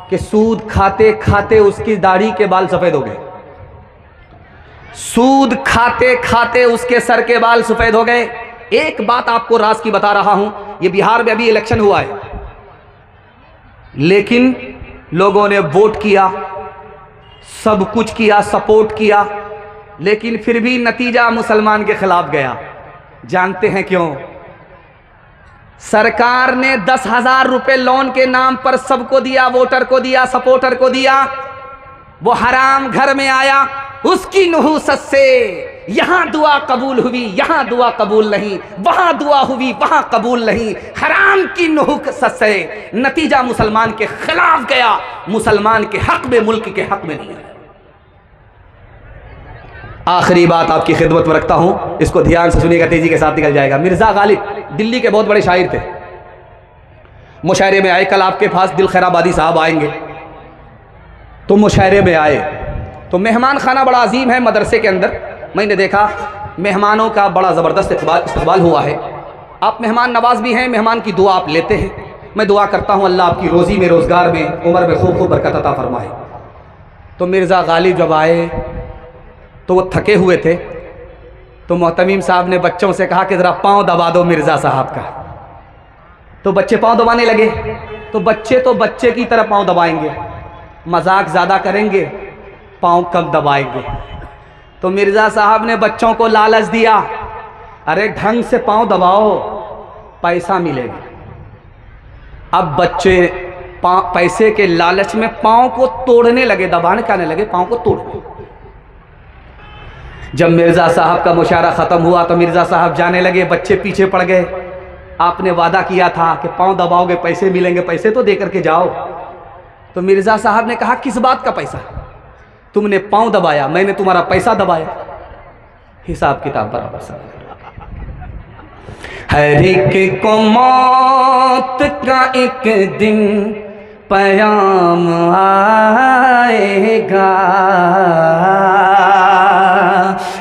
कि सूद खाते खाते उसकी दाढ़ी के बाल सफ़ेद हो गए। सूद खाते खाते उसके सर के बाल सफ़ेद हो गए। एक बात आपको राज की बता रहा हूं, ये बिहार में अभी इलेक्शन हुआ है, लेकिन लोगों ने वोट किया, सब कुछ किया, सपोर्ट किया, लेकिन फिर भी नतीजा मुसलमान के खिलाफ गया। जानते हैं क्यों? सरकार ने 10,000 रुपए लोन के नाम पर सबको दिया, वोटर को दिया, सपोर्टर को दिया। वो हराम घर में आया, उसकी नहुसत से यहां दुआ कबूल हुई, यहां दुआ कबूल नहीं, वहां दुआ हुई, वहां कबूल नहीं। हराम की नहुसत से नतीजा मुसलमान के खिलाफ गया, मुसलमान के हक में, मुल्क के हक में नहीं है। आखिरी बात आपकी खिदमत में रखता हूं, इसको ध्यान से सुनिएगा, तेजी के साथ निकल जाएगा। मिर्जा गालिब दिल्ली के बहुत बड़े शायर थे, मुशायरे में आए। कल आपके पास दिल खैराबादी साहब आएंगे, तो मुशायरे में आए तो मेहमान खाना बड़ा अजीम है मदरसे के अंदर। मैंने देखा मेहमानों का बड़ा ज़बरदस्त इस्तकबाल हुआ है। आप मेहमान नवाज भी हैं, मेहमान की दुआ आप लेते हैं। मैं दुआ करता हूँ अल्लाह आपकी रोज़ी में, रोज़गार में, उम्र में खूब खूब बरकत अता फरमाए। तो मिर्ज़ा गालिब जब आए तो वो थके हुए थे, तो मोहतमीम साहब ने बच्चों से कहा कि ज़रा पाँव दबा दो मिर्ज़ा साहब का। तो बच्चे पाँव दबाने लगे। तो बच्चे की तरह पाँव दबाएंगे, मजाक ज़्यादा करेंगे, पाँव कम दबाएंगे। तो मिर्ज़ा साहब ने बच्चों को लालच दिया, अरे ढंग से पाँव दबाओ, पैसा मिलेगा। अब बच्चे पैसे के लालच में पाँव को तोड़ने लगे, दबाने कहने लगे, पाँव को तोड़ने। जब मिर्ज़ा साहब का मुशायरा ख़त्म हुआ तो मिर्ज़ा साहब जाने लगे, बच्चे पीछे पड़ गए। आपने वादा किया था कि पाँव दबाओगे पैसे मिलेंगे, पैसे तो दे करके जाओ। तो मिर्ज़ा साहब ने कहा, किस बात का पैसा? तुमने पाँव दबाया, मैंने तुम्हारा पैसा दबाया, हिसाब किताब बराबर सा। हर एक को मौत का एक दिन पयाम आएगा,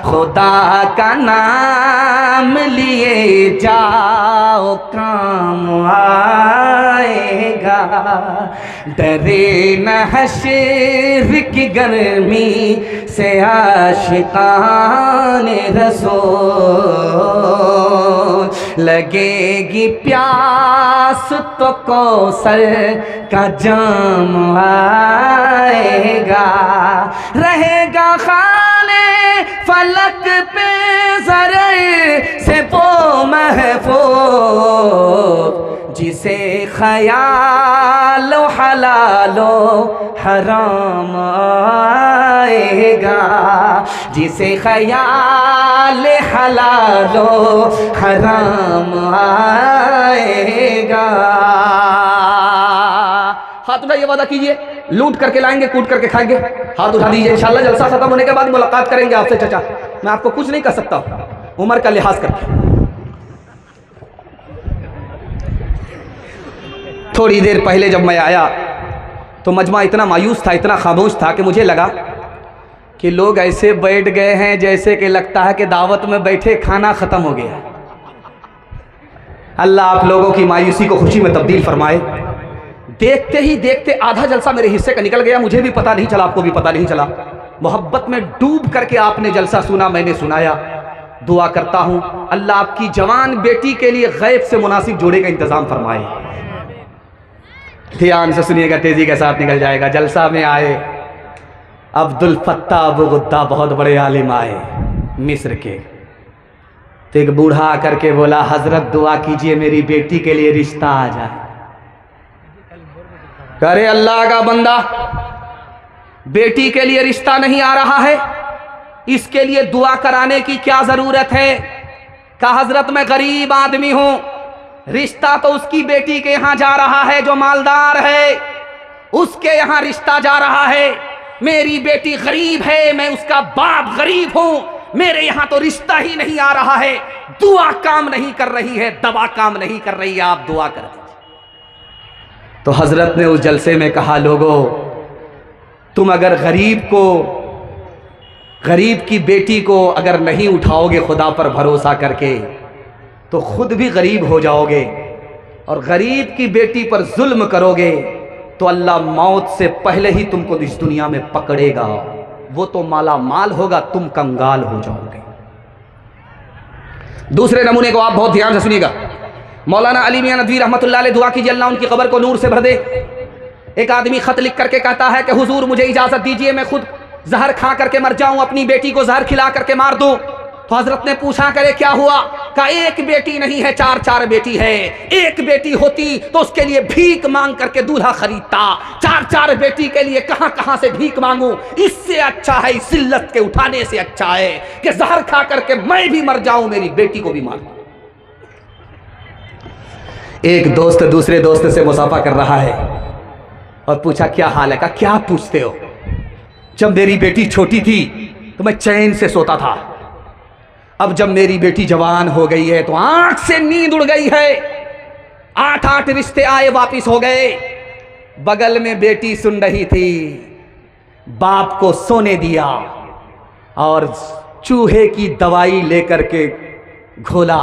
खुदा का नाम लिए जाओ काम आएगा। डरे न हश्र की गर्मी से आशिकाने रसूल, लगेगी प्यास तो कौसर का जाम आएगा। रहेगा खाने फलक पे ज़रे से वो महफूज, जिसे ख़यालो हलालो हराम आएगा, जिसे ख़याल हलालो हराम आएगा। हाथ उठाइए, वादा कीजिए, लूट करके लाएंगे, कूट करके खाएंगे। हाथ उठा दीजिए, इंशाल्लाह जलसा खत्म होने के बाद मुलाकात करेंगे आपसे। चाचा मैं आपको कुछ नहीं कर सकता उम्र का लिहाज करके। थोड़ी देर पहले जब मैं आया तो मजमा इतना मायूस था, इतना खामोश था कि मुझे लगा कि लोग ऐसे बैठ गए हैं जैसे कि लगता है कि दावत में बैठे खाना ख़त्म हो गया। अल्लाह आप लोगों की मायूसी को खुशी में तब्दील फरमाए। देखते ही देखते आधा जलसा मेरे हिस्से का निकल गया, मुझे भी पता नहीं चला, आपको भी पता नहीं चला। मोहब्बत में डूब करके आपने जलसा सुना, मैंने सुनाया। दुआ करता हूँ अल्लाह आपकी जवान बेटी के लिए गैब से मुनासिब जोड़े का इंतज़ाम फरमाए। ध्यान से सुनिएगा, तेज़ी के साथ निकल जाएगा। जलसा में आए अब्दुल फत्ता अबू गुद्दा, बहुत बड़े आलिम आए मिस्र के। तो एक बूढ़ा आकर के बोला, हजरत दुआ कीजिए मेरी बेटी के लिए रिश्ता आ जाए। करे अल्लाह का बंदा, बेटी के लिए रिश्ता नहीं आ रहा है, इसके लिए दुआ कराने की क्या जरूरत है? कहा हजरत मैं गरीब आदमी हूं, रिश्ता तो उसकी बेटी के यहां जा रहा है जो मालदार है, उसके यहां रिश्ता जा रहा है। मेरी बेटी गरीब है, मैं उसका बाप गरीब हूं, मेरे यहां तो रिश्ता ही नहीं आ रहा है। दुआ काम नहीं कर रही है, दवा काम नहीं कर रही है, आप दुआ कर दीजिए। तो हजरत ने उस जलसे में कहा, लोगों तुम अगर गरीब की बेटी को अगर नहीं उठाओगे खुदा पर भरोसा करके, तो खुद भी गरीब हो जाओगे, और गरीब की बेटी पर जुल्म करोगे तो अल्लाह मौत से पहले ही तुमको इस दुनिया में पकड़ेगा। वो तो माला माल होगा, तुम कंगाल हो जाओगे। दूसरे नमूने को आप बहुत ध्यान से सुनिएगा। मौलाना अली मियां नदवी रहमतुल्लाह अलैह, दुआ कीजिए अल्लाह उनकी कब्र को नूर से भर दे। एक आदमी खत लिख करके कहता है कि हुजूर मुझे इजाजत दीजिए, मैं खुद जहर खा करके मर जाऊं, अपनी बेटी को जहर खिला करके मार दूं। तो हजरत ने पूछा, करे क्या हुआ? कहा एक बेटी नहीं है, चार चार बेटी है। एक बेटी होती तो उसके लिए भीख मांग करके दूल्हा खरीदता, चार चार बेटी के लिए कहां कहां से भीख मांगू। इससे अच्छा है, इस जिल्लत के उठाने से अच्छा है कि जहर खा करके मैं भी मर जाऊं, मेरी बेटी को भी मार दूं। एक दोस्त दूसरे दोस्त से मुसाफा कर रहा है और पूछा क्या हाल है? कहा क्या पूछते हो, जब मेरी बेटी छोटी थी तो मैं चैन से सोता था, अब जब मेरी बेटी जवान हो गई है तो आंख से नींद उड़ गई है। 8-8 रिश्ते आए वापिस हो गए। बगल में बेटी सुन रही थी, बाप को सोने दिया और चूहे की दवाई लेकर के घोला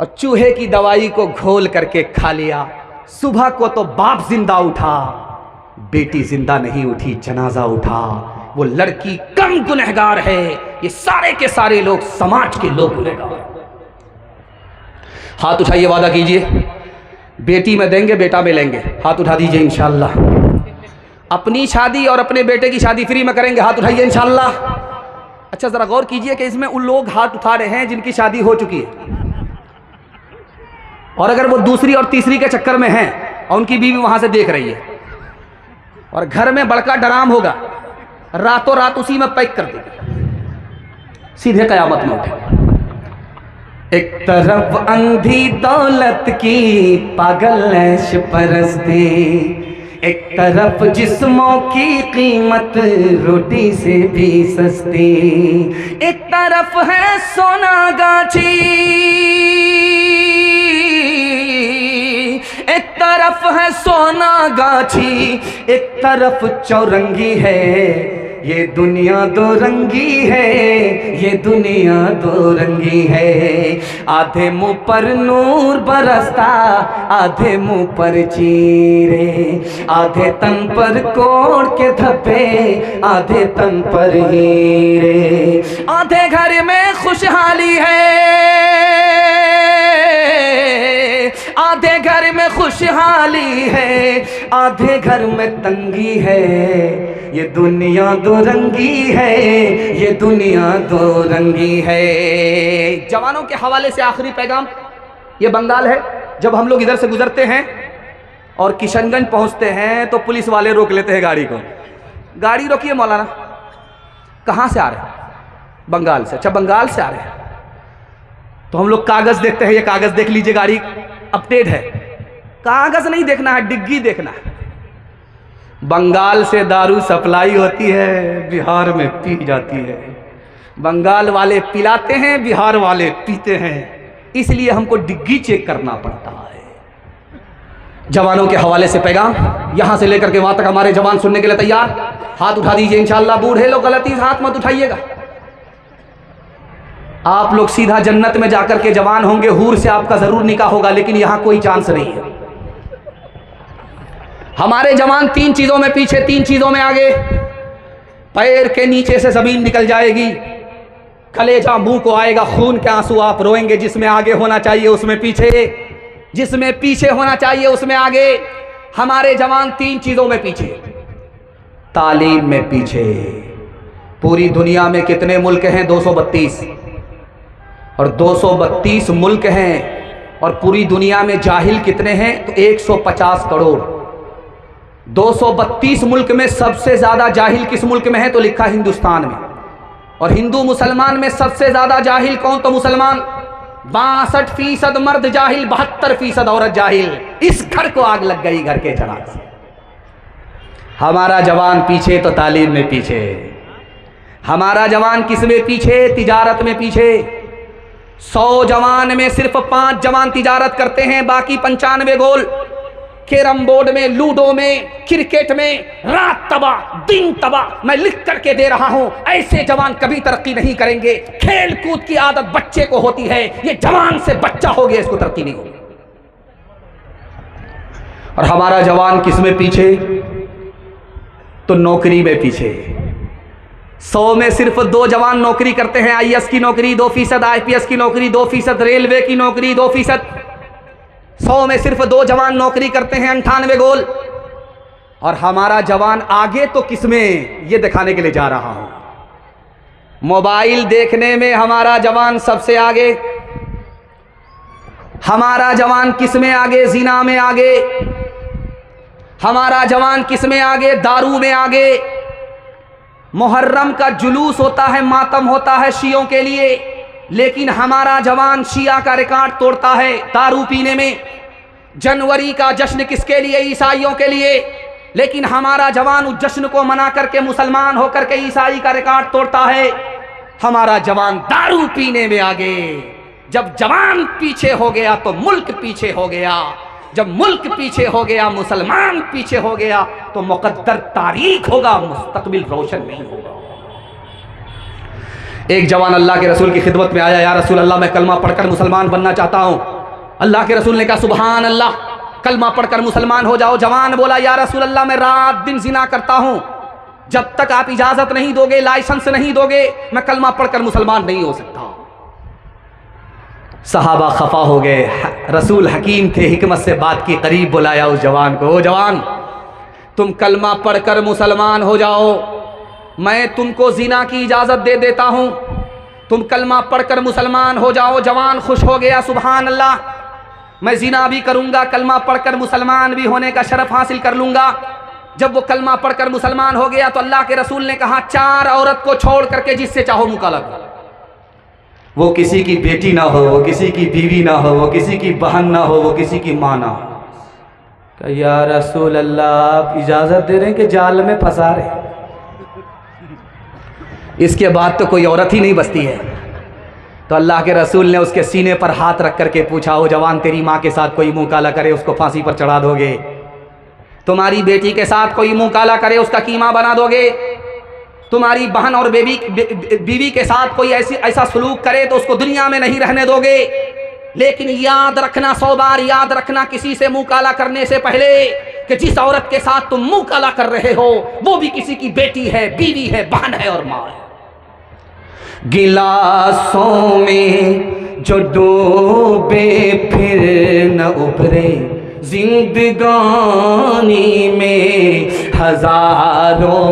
और चूहे की दवाई को घोल करके खा लिया। सुबह को तो बाप जिंदा उठा, बेटी जिंदा नहीं उठी, जनाजा उठा। वो लड़की कम गुनहगार है, ये सारे के सारे लोग समाज के लोग गुनहगार। हाथ उठाइए, वादा कीजिए बेटी में देंगे, बेटा में लेंगे। हाथ उठा दीजिए इंशाअल्लाह। अपनी शादी और अपने बेटे की शादी फ्री में करेंगे। हाथ उठाइए इंशाअल्लाह। अच्छा जरा गौर कीजिए कि इसमें उन लोग हाथ उठा रहे हैं जिनकी शादी हो चुकी है, और अगर वो दूसरी और तीसरी के चक्कर में हैं और उनकी बीवी वहां से देख रही है और घर में बड़का डराम होगा, रातों रात उसी में पैक कर देगी, सीधे कयामत में उठे। एक तरफ अंधी दौलत की पागल ऐश परस्ती, एक तरफ जिस्मों की कीमत रोटी से भी सस्ती, एक तरफ है सोना गाछी, एक तरफ है सोना गाछी, एक तरफ चौरंगी है। ये दुनिया दो रंगी है, ये दुनिया दो रंगी है। आधे मुंह पर नूर बरसता, आधे मुंह पर चीरे, आधे तन पर कोड़ के धब्बे, आधे तन पर हीरे। आधे घर में खुशहाली है, आधे घर में खुशहाली है, आधे घर में तंगी है। ये दुनिया दो रंगी है, ये दुनिया दो रंगी है। जवानों के हवाले से आखिरी पैगाम, ये बंगाल है। जब हम लोग इधर से गुजरते हैं और किशनगंज पहुंचते हैं तो पुलिस वाले रोक लेते हैं गाड़ी को। गाड़ी रोकिए मौलाना, कहाँ से आ रहे हैं? बंगाल से। अच्छा बंगाल से आ रहे हैं तो हम लोग कागज देखते हैं, ये कागज देख लीजिए, गाड़ी अपडेट है। कागज नहीं देखना है, डिग्गी देखना है। बंगाल से दारू सप्लाई होती है, बिहार में पी जाती है। बंगाल वाले पिलाते हैं, बिहार वाले पीते हैं, इसलिए हमको डिग्गी चेक करना पड़ता है। जवानों के हवाले से पैगाम, यहां से लेकर के वहां तक हमारे जवान सुनने के लिए तैयार। हाथ उठा दीजिए इंशाअल्लाह। बूढ़े लोग गलती से हाथ मत उठाइएगा। आप लोग सीधा जन्नत में जाकर के जवान होंगे, हूर से आपका जरूर निकाह होगा, लेकिन यहां कोई चांस नहीं है। हमारे जवान 3 चीजों में पीछे, 3 चीजों में आगे। पैर के नीचे से जमीन निकल जाएगी, कलेजा मुंह को आएगा, खून के आंसू आप रोएंगे। जिसमें आगे होना चाहिए उसमें पीछे, जिसमें पीछे होना चाहिए उसमें आगे। हमारे जवान 3 चीजों में पीछे। तालीम में पीछे। पूरी दुनिया में कितने मुल्क हैं? 232, और 232 मुल्क हैं और पूरी दुनिया में जाहिल कितने हैं? तो 150 करोड़। 232 मुल्क में सबसे ज्यादा जाहिल किस मुल्क में है? तो लिखा हिंदुस्तान में। और हिंदू मुसलमान में सबसे ज्यादा जाहिल कौन? तो मुसलमान। 62% मर्द जाहिल, 72% औरत जाहिल। इस घर को आग लग गई, घर के चराग से। हमारा जवान पीछे तो तालीम में पीछे। हमारा जवान किस में पीछे? तिजारत में पीछे। 100 जवान में सिर्फ 5 जवान तिजारत करते हैं, बाकी 95 गोल कैरम बोर्ड में, लूडो में, क्रिकेट में। रात तबाह, दिन तबाह। मैं लिख करके दे रहा हूं, ऐसे जवान कभी तरक्की नहीं करेंगे। खेल कूद की आदत बच्चे को होती है, ये जवान से बच्चा हो गया, इसको तरक्की नहीं होगी। और हमारा जवान किस में पीछे? तो नौकरी में पीछे। 100 में सिर्फ 2 जवान नौकरी करते हैं। IAS की नौकरी 2%, IPS की नौकरी 2%, रेलवे की नौकरी 2%। 100 में सिर्फ 2 जवान नौकरी करते हैं, 98 गोल। और हमारा जवान आगे तो किसमें, ये दिखाने के लिए जा रहा हूं। मोबाइल देखने में हमारा जवान सबसे आगे। हमारा जवान किसमें आगे? जिना में आगे। हमारा जवान किसमें आगे? दारू में आगे। मुहर्रम का जुलूस होता है, मातम होता है शियों के लिए, लेकिन हमारा जवान शिया का रिकॉर्ड तोड़ता है दारू पीने में। जनवरी का जश्न किसके लिए? ईसाइयों के लिए, लेकिन हमारा जवान उस जश्न को मना करके मुसलमान होकर के ईसाई का रिकॉर्ड तोड़ता है। हमारा जवान दारू पीने में आगे। जब जवान पीछे हो गया तो मुल्क पीछे हो गया। जब मुल्क पीछे हो गया, मुसलमान पीछे हो गया, तो मुकद्दर तारीख होगा, मुस्तकबिल रोशन नहीं होगा। एक जवान अल्लाह के रसूल की खिदमत में आया, या रसूल अल्लाह, मैं कलमा पढ़कर मुसलमान बनना चाहता हूं। अल्लाह के रसूल ने कहा, सुभान अल्लाह, कलमा पढ़कर मुसलमान हो जाओ। जवान बोला, या रसूल अल्लाह, मैं रात दिन जिना करता हूं, जब तक आप इजाजत नहीं दोगे, लाइसेंस नहीं दोगे, मैं कलमा पढ़कर मुसलमान नहीं हो सकता। सहाबा खफा हो गए। रसूल हकीम थे, हिकमत से बात की, करीब बुलाया उस जवान को। ओ जवान, तुम कलमा पढ़कर मुसलमान हो जाओ, मैं तुमको जिना की इजाज़त दे देता हूँ, तुम कलमा पढ़कर मुसलमान हो जाओ। जवान खुश हो गया, सुभान अल्लाह, मैं जिना भी करूँगा, कलमा पढ़कर मुसलमान भी होने का शरफ हासिल कर लूँगा। जब वो कलमा पढ़कर मुसलमान हो गया तो अल्लाह के रसूल ने कहा, 4 औरत को छोड़ करके जिससे चाहो मुकाला करो। वो किसी की बेटी ना हो, वो किसी की बीवी ना हो, वो किसी की बहन ना हो, वो किसी की माँ ना हो। या रसूल अल्लाह, आप इजाज़त दे रहे हैं कि जाल में फंसा रहे? इसके बाद तो कोई औरत ही नहीं बचती है। तो अल्लाह के रसूल ने उसके सीने पर हाथ रख करके पूछा, ओ जवान, तेरी माँ के साथ कोई मुँह काला करे, उसको फांसी पर चढ़ा दोगे? तुम्हारी बेटी के साथ कोई मुँह काला करे, उसका कीमा बना दोगे? तुम्हारी बहन और बीवी के साथ कोई ऐसा सलूक करे तो उसको दुनिया में नहीं रहने दोगे? लेकिन याद रखना, 100 बार याद रखना, किसी से मुंह काला करने से पहले, कि जिस औरत के साथ तुम मुंह काला कर रहे हो वो भी किसी की बेटी है, बीवी है, बहन है और माँ है। गिलासों में जो डूबे फिर न उभरे, जिंदगानी में हजारों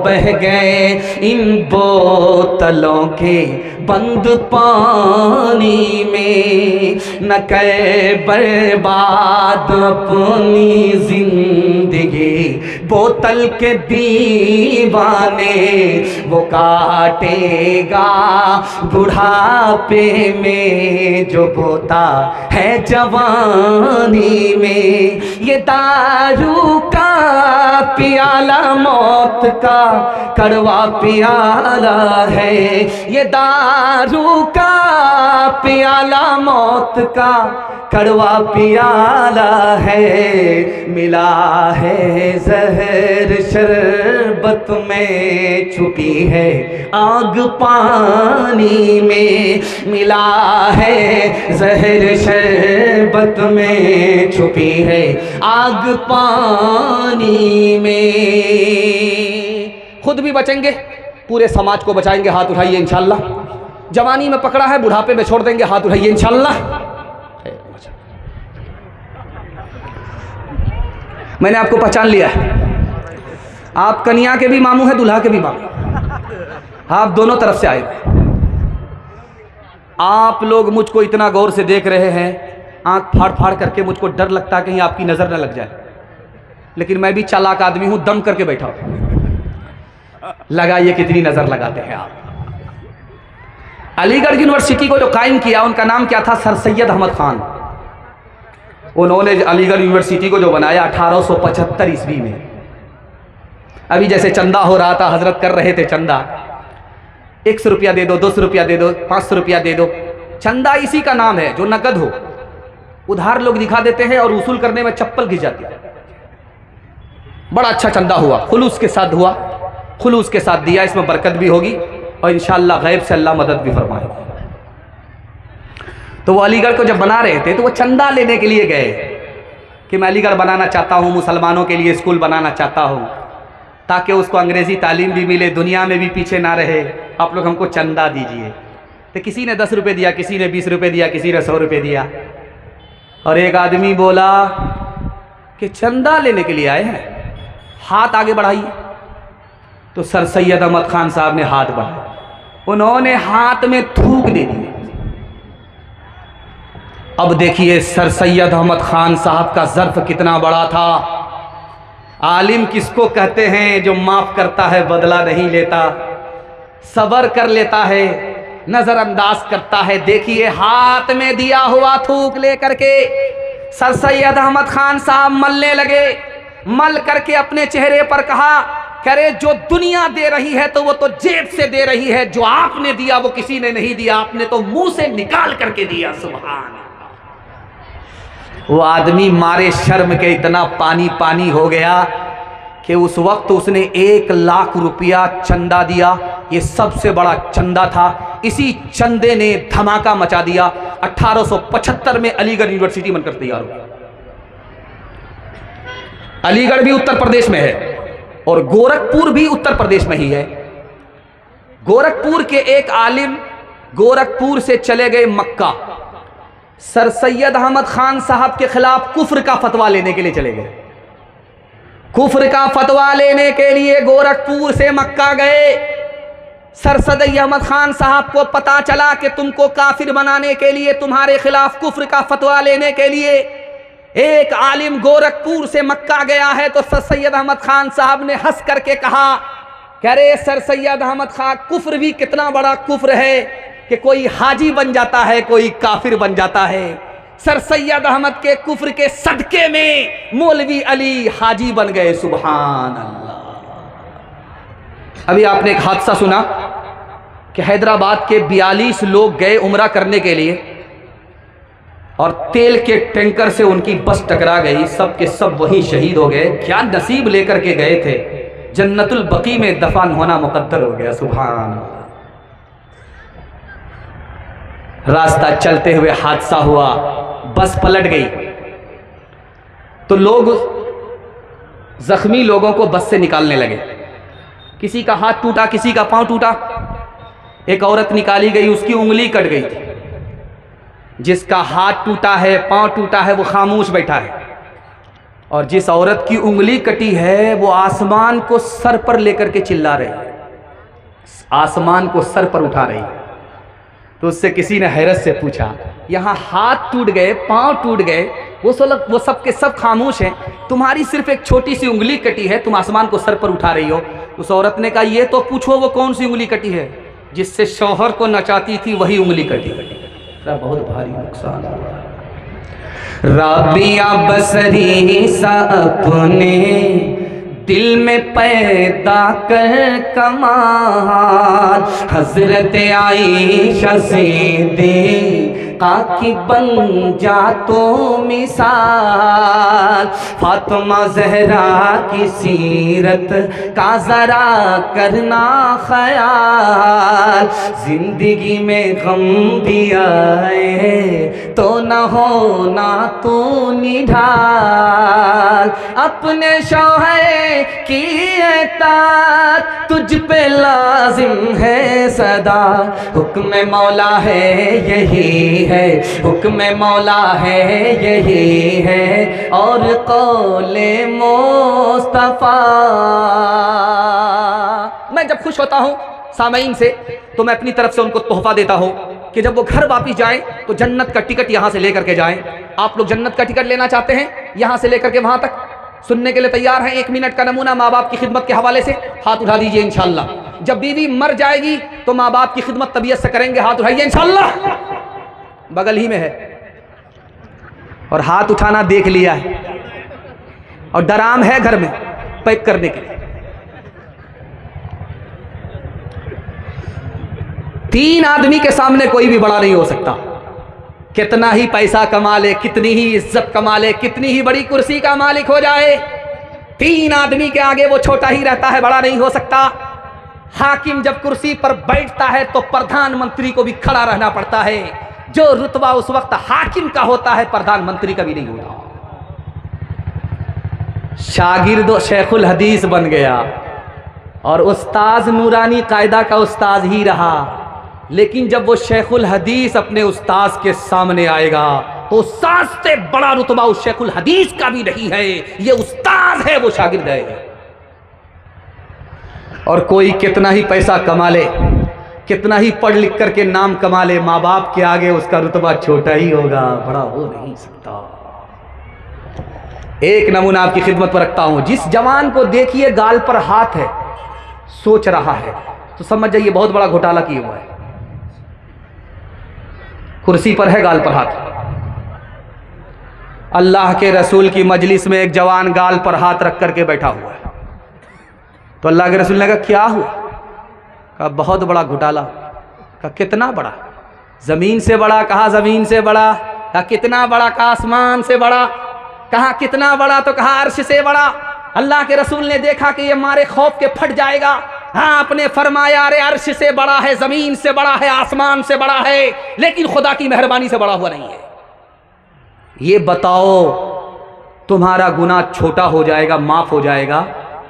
बह गए इन बोतलों के बंद पानी में। न करे बर्बाद अपनी जिंदगी बोतल के दीवाने, वो काटेगा बुढ़ापे में जो बोता है जवानी में। ये दारू का पियाला मौत का कड़वा पियाला है, ये दारू का पियाला मौत का कड़वा पियाला है। मिला है जहर शरबत में, छुपी है आग पानी में। मिला है जहर शरबत में, छुपी है आग पानी में। खुद भी बचेंगे, पूरे समाज को बचाएंगे। हाथ उठाइए इंशाअल्लाह। जवानी में पकड़ा है, बुढ़ापे में छोड़ देंगे। हाथ उठाइए इंशाअल्लाह। मैंने आपको पहचान लिया है। आप कन्या के भी मामू हैं, दूल्हा के भी मामू। आप दोनों तरफ से आए। आप लोग मुझको इतना गौर से देख रहे हैं, आंख फाड़ फाड़ करके, मुझको डर लगता है कहीं आपकी नजर न लग जाए। लेकिन मैं भी चालाक आदमी हूं, दम करके बैठा हूं। लगाइए कितनी नजर लगाते हैं आप। अलीगढ़ यूनिवर्सिटी को जो कायम किया, उनका नाम क्या था? सर सैयद अहमद खान। उन्होंने अलीगढ़ यूनिवर्सिटी को जो बनाया 1875 ईस्वी में। अभी जैसे चंदा हो रहा था, हजरत कर रहे थे चंदा, 100 रुपया दे दो, 200 रुपया दे दो, 500 रुपया दे दो। चंदा इसी का नाम है जो नकद हो। उधार लोग दिखा देते हैं और वसूल करने में चप्पल घिस जाती है। बड़ा अच्छा चंदा हुआ, खुलूस के साथ हुआ, खुलूस के साथ दिया। इसमें बरकत भी होगी और इंशाअल्लाह गैब से अल्लाह मदद भी फरमाएगा। तो वो अलीगढ़ को जब बना रहे थे तो वो चंदा लेने के लिए गए कि मैं अलीगढ़ बनाना चाहता हूँ, मुसलमानों के लिए स्कूल बनाना चाहता हूँ ताकि उसको अंग्रेज़ी तालीम भी मिले, दुनिया में भी पीछे ना रहे, आप लोग हमको चंदा दीजिए। तो किसी ने 10 रुपये दिया, किसी ने 20 रुपये दिया, किसी ने 100 रुपये दिया। और एक आदमी बोला कि चंदा लेने के लिए आए हैं, हाथ आगे बढ़ाइए। तो सर सैयद अहमद खान साहब ने हाथ बढ़ाया, उन्होंने हाथ में थूक दे दी। अब देखिए सर सैयद अहमद खान साहब का ज़र्फ कितना बड़ा था। आलिम किसको कहते हैं? जो माफ़ करता है, बदला नहीं लेता, सब्र कर लेता है, नज़रअंदाज करता है। देखिए हाथ में दिया हुआ थूक ले करके सर सैयद अहमद खान साहब मलने लगे। मल करके अपने चेहरे पर कहा, करे जो दुनिया दे रही है तो वो तो जेब से दे रही है, जो आपने दिया वो किसी ने नहीं दिया, आपने तो मुंह से निकाल करके दिया। सुभान। वो आदमी मारे शर्म के इतना पानी पानी हो गया कि उस वक्त उसने 1 लाख रुपया चंदा दिया। ये सबसे बड़ा चंदा था। इसी चंदे ने धमाका मचा दिया। 1875 में अलीगढ़ यूनिवर्सिटी बनकर तैयार हो गया। अलीगढ़ भी उत्तर प्रदेश में है और गोरखपुर भी उत्तर प्रदेश में ही है। गोरखपुर के एक आलिम गोरखपुर से चले गए मक्का, सर सैयद अहमद खान साहब के खिलाफ कुफ्र का फतवा लेने के लिए चले गए। कुफ्र का फतवा लेने के लिए गोरखपुर से मक्का गए। सर सैयद अहमद खान साहब को पता चला कि तुमको काफिर बनाने के लिए, तुम्हारे खिलाफ कुफ्र का फतवा लेने के लिए एक आलिम गोरखपुर से मक्का गया है। तो सर सैयद अहमद खान साहब ने हंस करके कहा, कह रहे सर सैयद अहमद खान, कुफ्र भी कितना बड़ा कुफ्र है कि कोई हाजी बन जाता है, कोई काफिर बन जाता है। सर सैयद अहमद के कुफ्र के सदके में मौलवी अली हाजी बन गए। सुभान अल्लाह। अभी आपने एक हादसा सुना कि हैदराबाद के 42 लोग गए उम्रा करने के लिए और तेल के टैंकर से उनकी बस टकरा गई। सब के सब वहीं शहीद हो गए। क्या नसीब लेकर के गए थे, जन्नतुल बकी में दफन होना मुकद्दर हो गया। सुभान अल्लाह। रास्ता चलते हुए हादसा हुआ, बस पलट गई तो लोग जख्मी लोगों को बस से निकालने लगे। किसी का हाथ टूटा, किसी का पांव टूटा। एक औरत निकाली गई, उसकी उंगली कट गई थी। जिसका हाथ टूटा है, पांव टूटा है, वो खामोश बैठा है, और जिस औरत की उंगली कटी है वो आसमान को सर पर लेकर के चिल्ला रही है, आसमान को सर पर उठा रही है। तो उससे किसी ने हैरत से पूछा, यहाँ हाथ टूट गए, पांव टूट गए, वो सब के सब खामोश हैं, तुम्हारी सिर्फ एक छोटी सी उंगली कटी है, तुम आसमान को सर पर उठा रही हो। उस औरत ने कहा, ये तो पूछो वो कौन सी उंगली कटी है? जिससे शौहर को नचाती थी वही उंगली कटी। बहुत भारी नुकसान हुआ। राबिया बसरी सा अपने दिल में पैदा कर कमाल, हजरत आयशा सिद्दीक़ा की बन जा तो मिसाल, फातिमा ज़हरा की सीरत का ज़रा करना ख़याल, जिंदगी में गम भी आए तो न होना तू निढाल, अपने शौहर की एतात तुझ पे लाजिम है सदा, हुक्म मौला है यही है, हुक्म मौला है यही है, और कौले मुस्तफा। मैं जब खुश होता हूँ सामईन से तो मैं अपनी तरफ से उनको तोहफा देता हूँ कि जब वो घर वापिस जाएं तो जन्नत का टिकट यहाँ से लेकर के जाएं। आप लोग जन्नत का टिकट लेना चाहते हैं? यहाँ से लेकर के वहाँ तक सुनने के लिए तैयार हैं? 1 मिनट का नमूना माँ बाप की खिदमत के हवाले से हाथ उठा दीजिए इंशाअल्लाह। जब बीवी मर जाएगी तो माँ बाप की खिदमत तबीयत से करेंगे, हाथ उठाइए इंशाअल्लाह। बगल ही में है और हाथ उठाना देख लिया है और डराम है घर में पैक करने के लिए। 3 आदमी के सामने कोई भी बड़ा नहीं हो सकता। कितना ही पैसा कमा ले, कितनी ही इज्जत कमा ले, कितनी ही बड़ी कुर्सी का मालिक हो जाए, 3 आदमी के आगे वो छोटा ही रहता है, बड़ा नहीं हो सकता। हाकिम जब कुर्सी पर बैठता है तो प्रधानमंत्री को भी खड़ा रहना पड़ता है। जो रुतबा उस वक्त हाकिम का होता है प्रधानमंत्री का भी नहीं होता। शागिर्द शेखुल हदीस बन गया और उस्ताज नूरानी कायदा का उस्ताज ही रहा। लेकिन जब वो शेखुल हदीस अपने उस्ताज के सामने आएगा तो उस्ताद से बड़ा रुतबा उस शेखुल हदीस का भी नहीं है, ये उस्ताद है, वो शागिर्द है। और कोई कितना ही पैसा कमा ले, कितना ही पढ़ लिख करके नाम कमा ले, माँ बाप के आगे उसका रुतबा छोटा ही होगा, बड़ा हो नहीं सकता। एक नमूना आपकी खिदमत पर रखता हूं। जिस जवान को देखिए गाल पर हाथ है, सोच रहा है, तो समझ जाइए बहुत बड़ा घोटाला किया हुआ है। कुर्सी पर है, गाल पर हाथ। अल्लाह के रसूल की मजलिस में एक जवान गाल पर हाथ रख करके बैठा हुआ है। तो अल्लाह के रसूल ने कहा क्या हुआ? कहा बहुत बड़ा घोटाला। कहा कितना बड़ा? जमीन से बड़ा। कहा जमीन से बड़ा। कहा कितना बड़ा? कहा आसमान से बड़ा। कहा कितना बड़ा? तो कहा अर्श से बड़ा। अल्लाह के रसूल ने देखा कि ये मारे खौफ के फट जाएगा। हाँ, आपने फरमाया अरे अर्श से बड़ा है, जमीन से बड़ा है, आसमान से बड़ा है, लेकिन खुदा की मेहरबानी से बड़ा हुआ नहीं है। ये बताओ तुम्हारा गुनाह छोटा हो जाएगा, माफ हो जाएगा,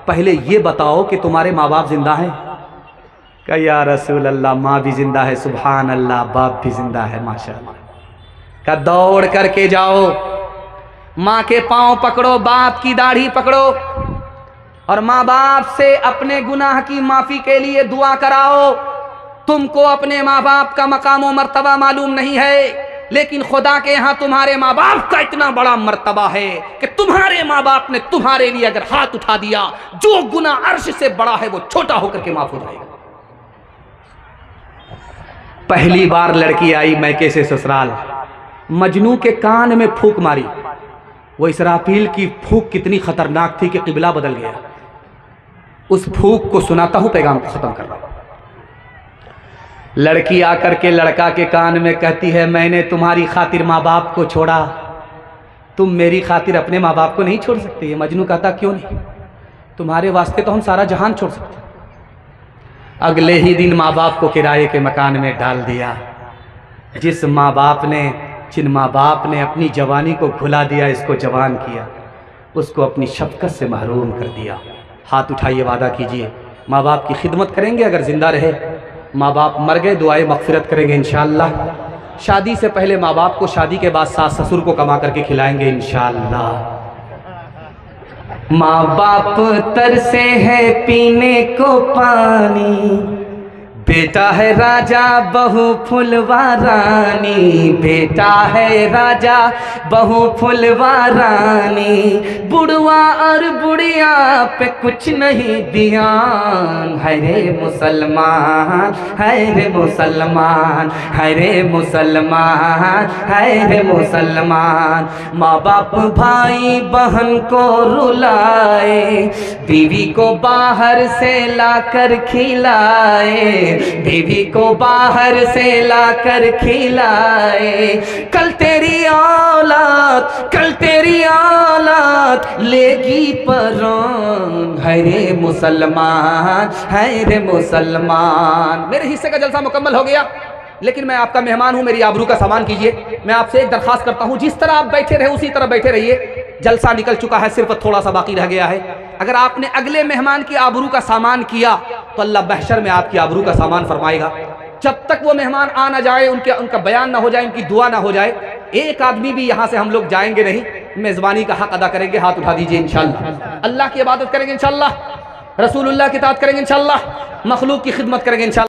पहले ये बताओ कि तुम्हारे माँ बाप जिंदा हैं? कहा या रसूल अल्लाह, माँ भी जिंदा है, सुभान अल्लाह, बाप भी जिंदा है, माशाअल्लाह। कहा दौड़ करके जाओ, माँ के पांव पकड़ो, बाप की दाढ़ी पकड़ो और माँ बाप से अपने गुनाह की माफी के लिए दुआ कराओ। तुमको अपने माँ बाप का मकाम व मर्तबा मालूम नहीं है, लेकिन खुदा के यहाँ तुम्हारे माँ बाप का इतना बड़ा मर्तबा है कि तुम्हारे माँ बाप ने तुम्हारे लिए अगर हाथ उठा दिया, जो गुनाह अर्श से बड़ा है वो छोटा होकर के माफ हो जाएगा। पहली बार लड़की आई मैके से ससुराल, मजनू के कान में फूंक मारी। वो इसराफील की फूंक कितनी खतरनाक थी कि किबला बदल गया। उस फूंक को सुनाता हूं, पैगाम को खत्म कर रहा हूं। लड़की आकर के लड़का के कान में कहती है मैंने तुम्हारी खातिर माँ बाप को छोड़ा, तुम मेरी खातिर अपने माँ बाप को नहीं छोड़ सकते? ये मजनू कहता क्यों नहीं, तुम्हारे वास्ते तो हम सारा जहान छोड़ सकते। अगले ही दिन माँ बाप को किराए के मकान में डाल दिया। जिन माँ बाप ने अपनी जवानी को भुला दिया, इसको जवान किया, उसको अपनी शफकत से महरूम कर दिया। हाथ उठाइए, वादा कीजिए माँ बाप की खिदमत करेंगे अगर जिंदा रहे। माँ बाप मर गए, दुआएं मगफिरत करेंगे इंशाअल्लाह। शादी से पहले माँ बाप को, शादी के बाद सास ससुर को कमा करके खिलाएंगे इंशाअल्लाह। माँ बाप तरसे है पीने को पानी, बेटा है राजा बहू फुलवा रानी, बेटा है राजा बहू फुलवा रानी, बुढ़वा और बुढ़िया पे कुछ नहीं ध्यान। है रे मुसलमान, है रे मुसलमान, है रे मुसलमान, है रे मुसलमान। माँ बाप भाई बहन को रुलाए, बीवी को बाहर से लाकर खिलाए, बीवी को बाहर से लाकर खिलाए। कल तेरी औलाद लेगी परान। है रे मुसलमान, है रे मुसलमान। मेरे हिस्से का जलसा मुकम्मल हो गया, लेकिन मैं आपका मेहमान हूं, मेरी आबरू का सामान कीजिए। मैं आपसे एक दरखास्त करता हूं, जिस तरह आप बैठे रहे उसी तरह बैठे रहिए। जलसा निकल चुका है, सिर्फ थोड़ा सा बाकी रह गया है। अगर आपने अगले मेहमान की आबरू का सामान किया तो अल्लाह महशर में आपकी आबरू का सामान फरमाएगा। जब तक वो मेहमान आ ना जाए, उनका बयान ना हो जाए, उनकी दुआ ना हो जाए, एक आदमी भी यहाँ से हम लोग जाएंगे नहीं। मेजबानी का हक अदा करेंगे। हाथ उठा दीजिए इंशाअल्लाह। अल्लाह की इबादत करेंगे इंशाअल्लाह, रसूलुल्लाह की इताअत करेंगे इंशाअल्लाह, मखलूक की खिदमत करेंगे इंशाअल्लाह।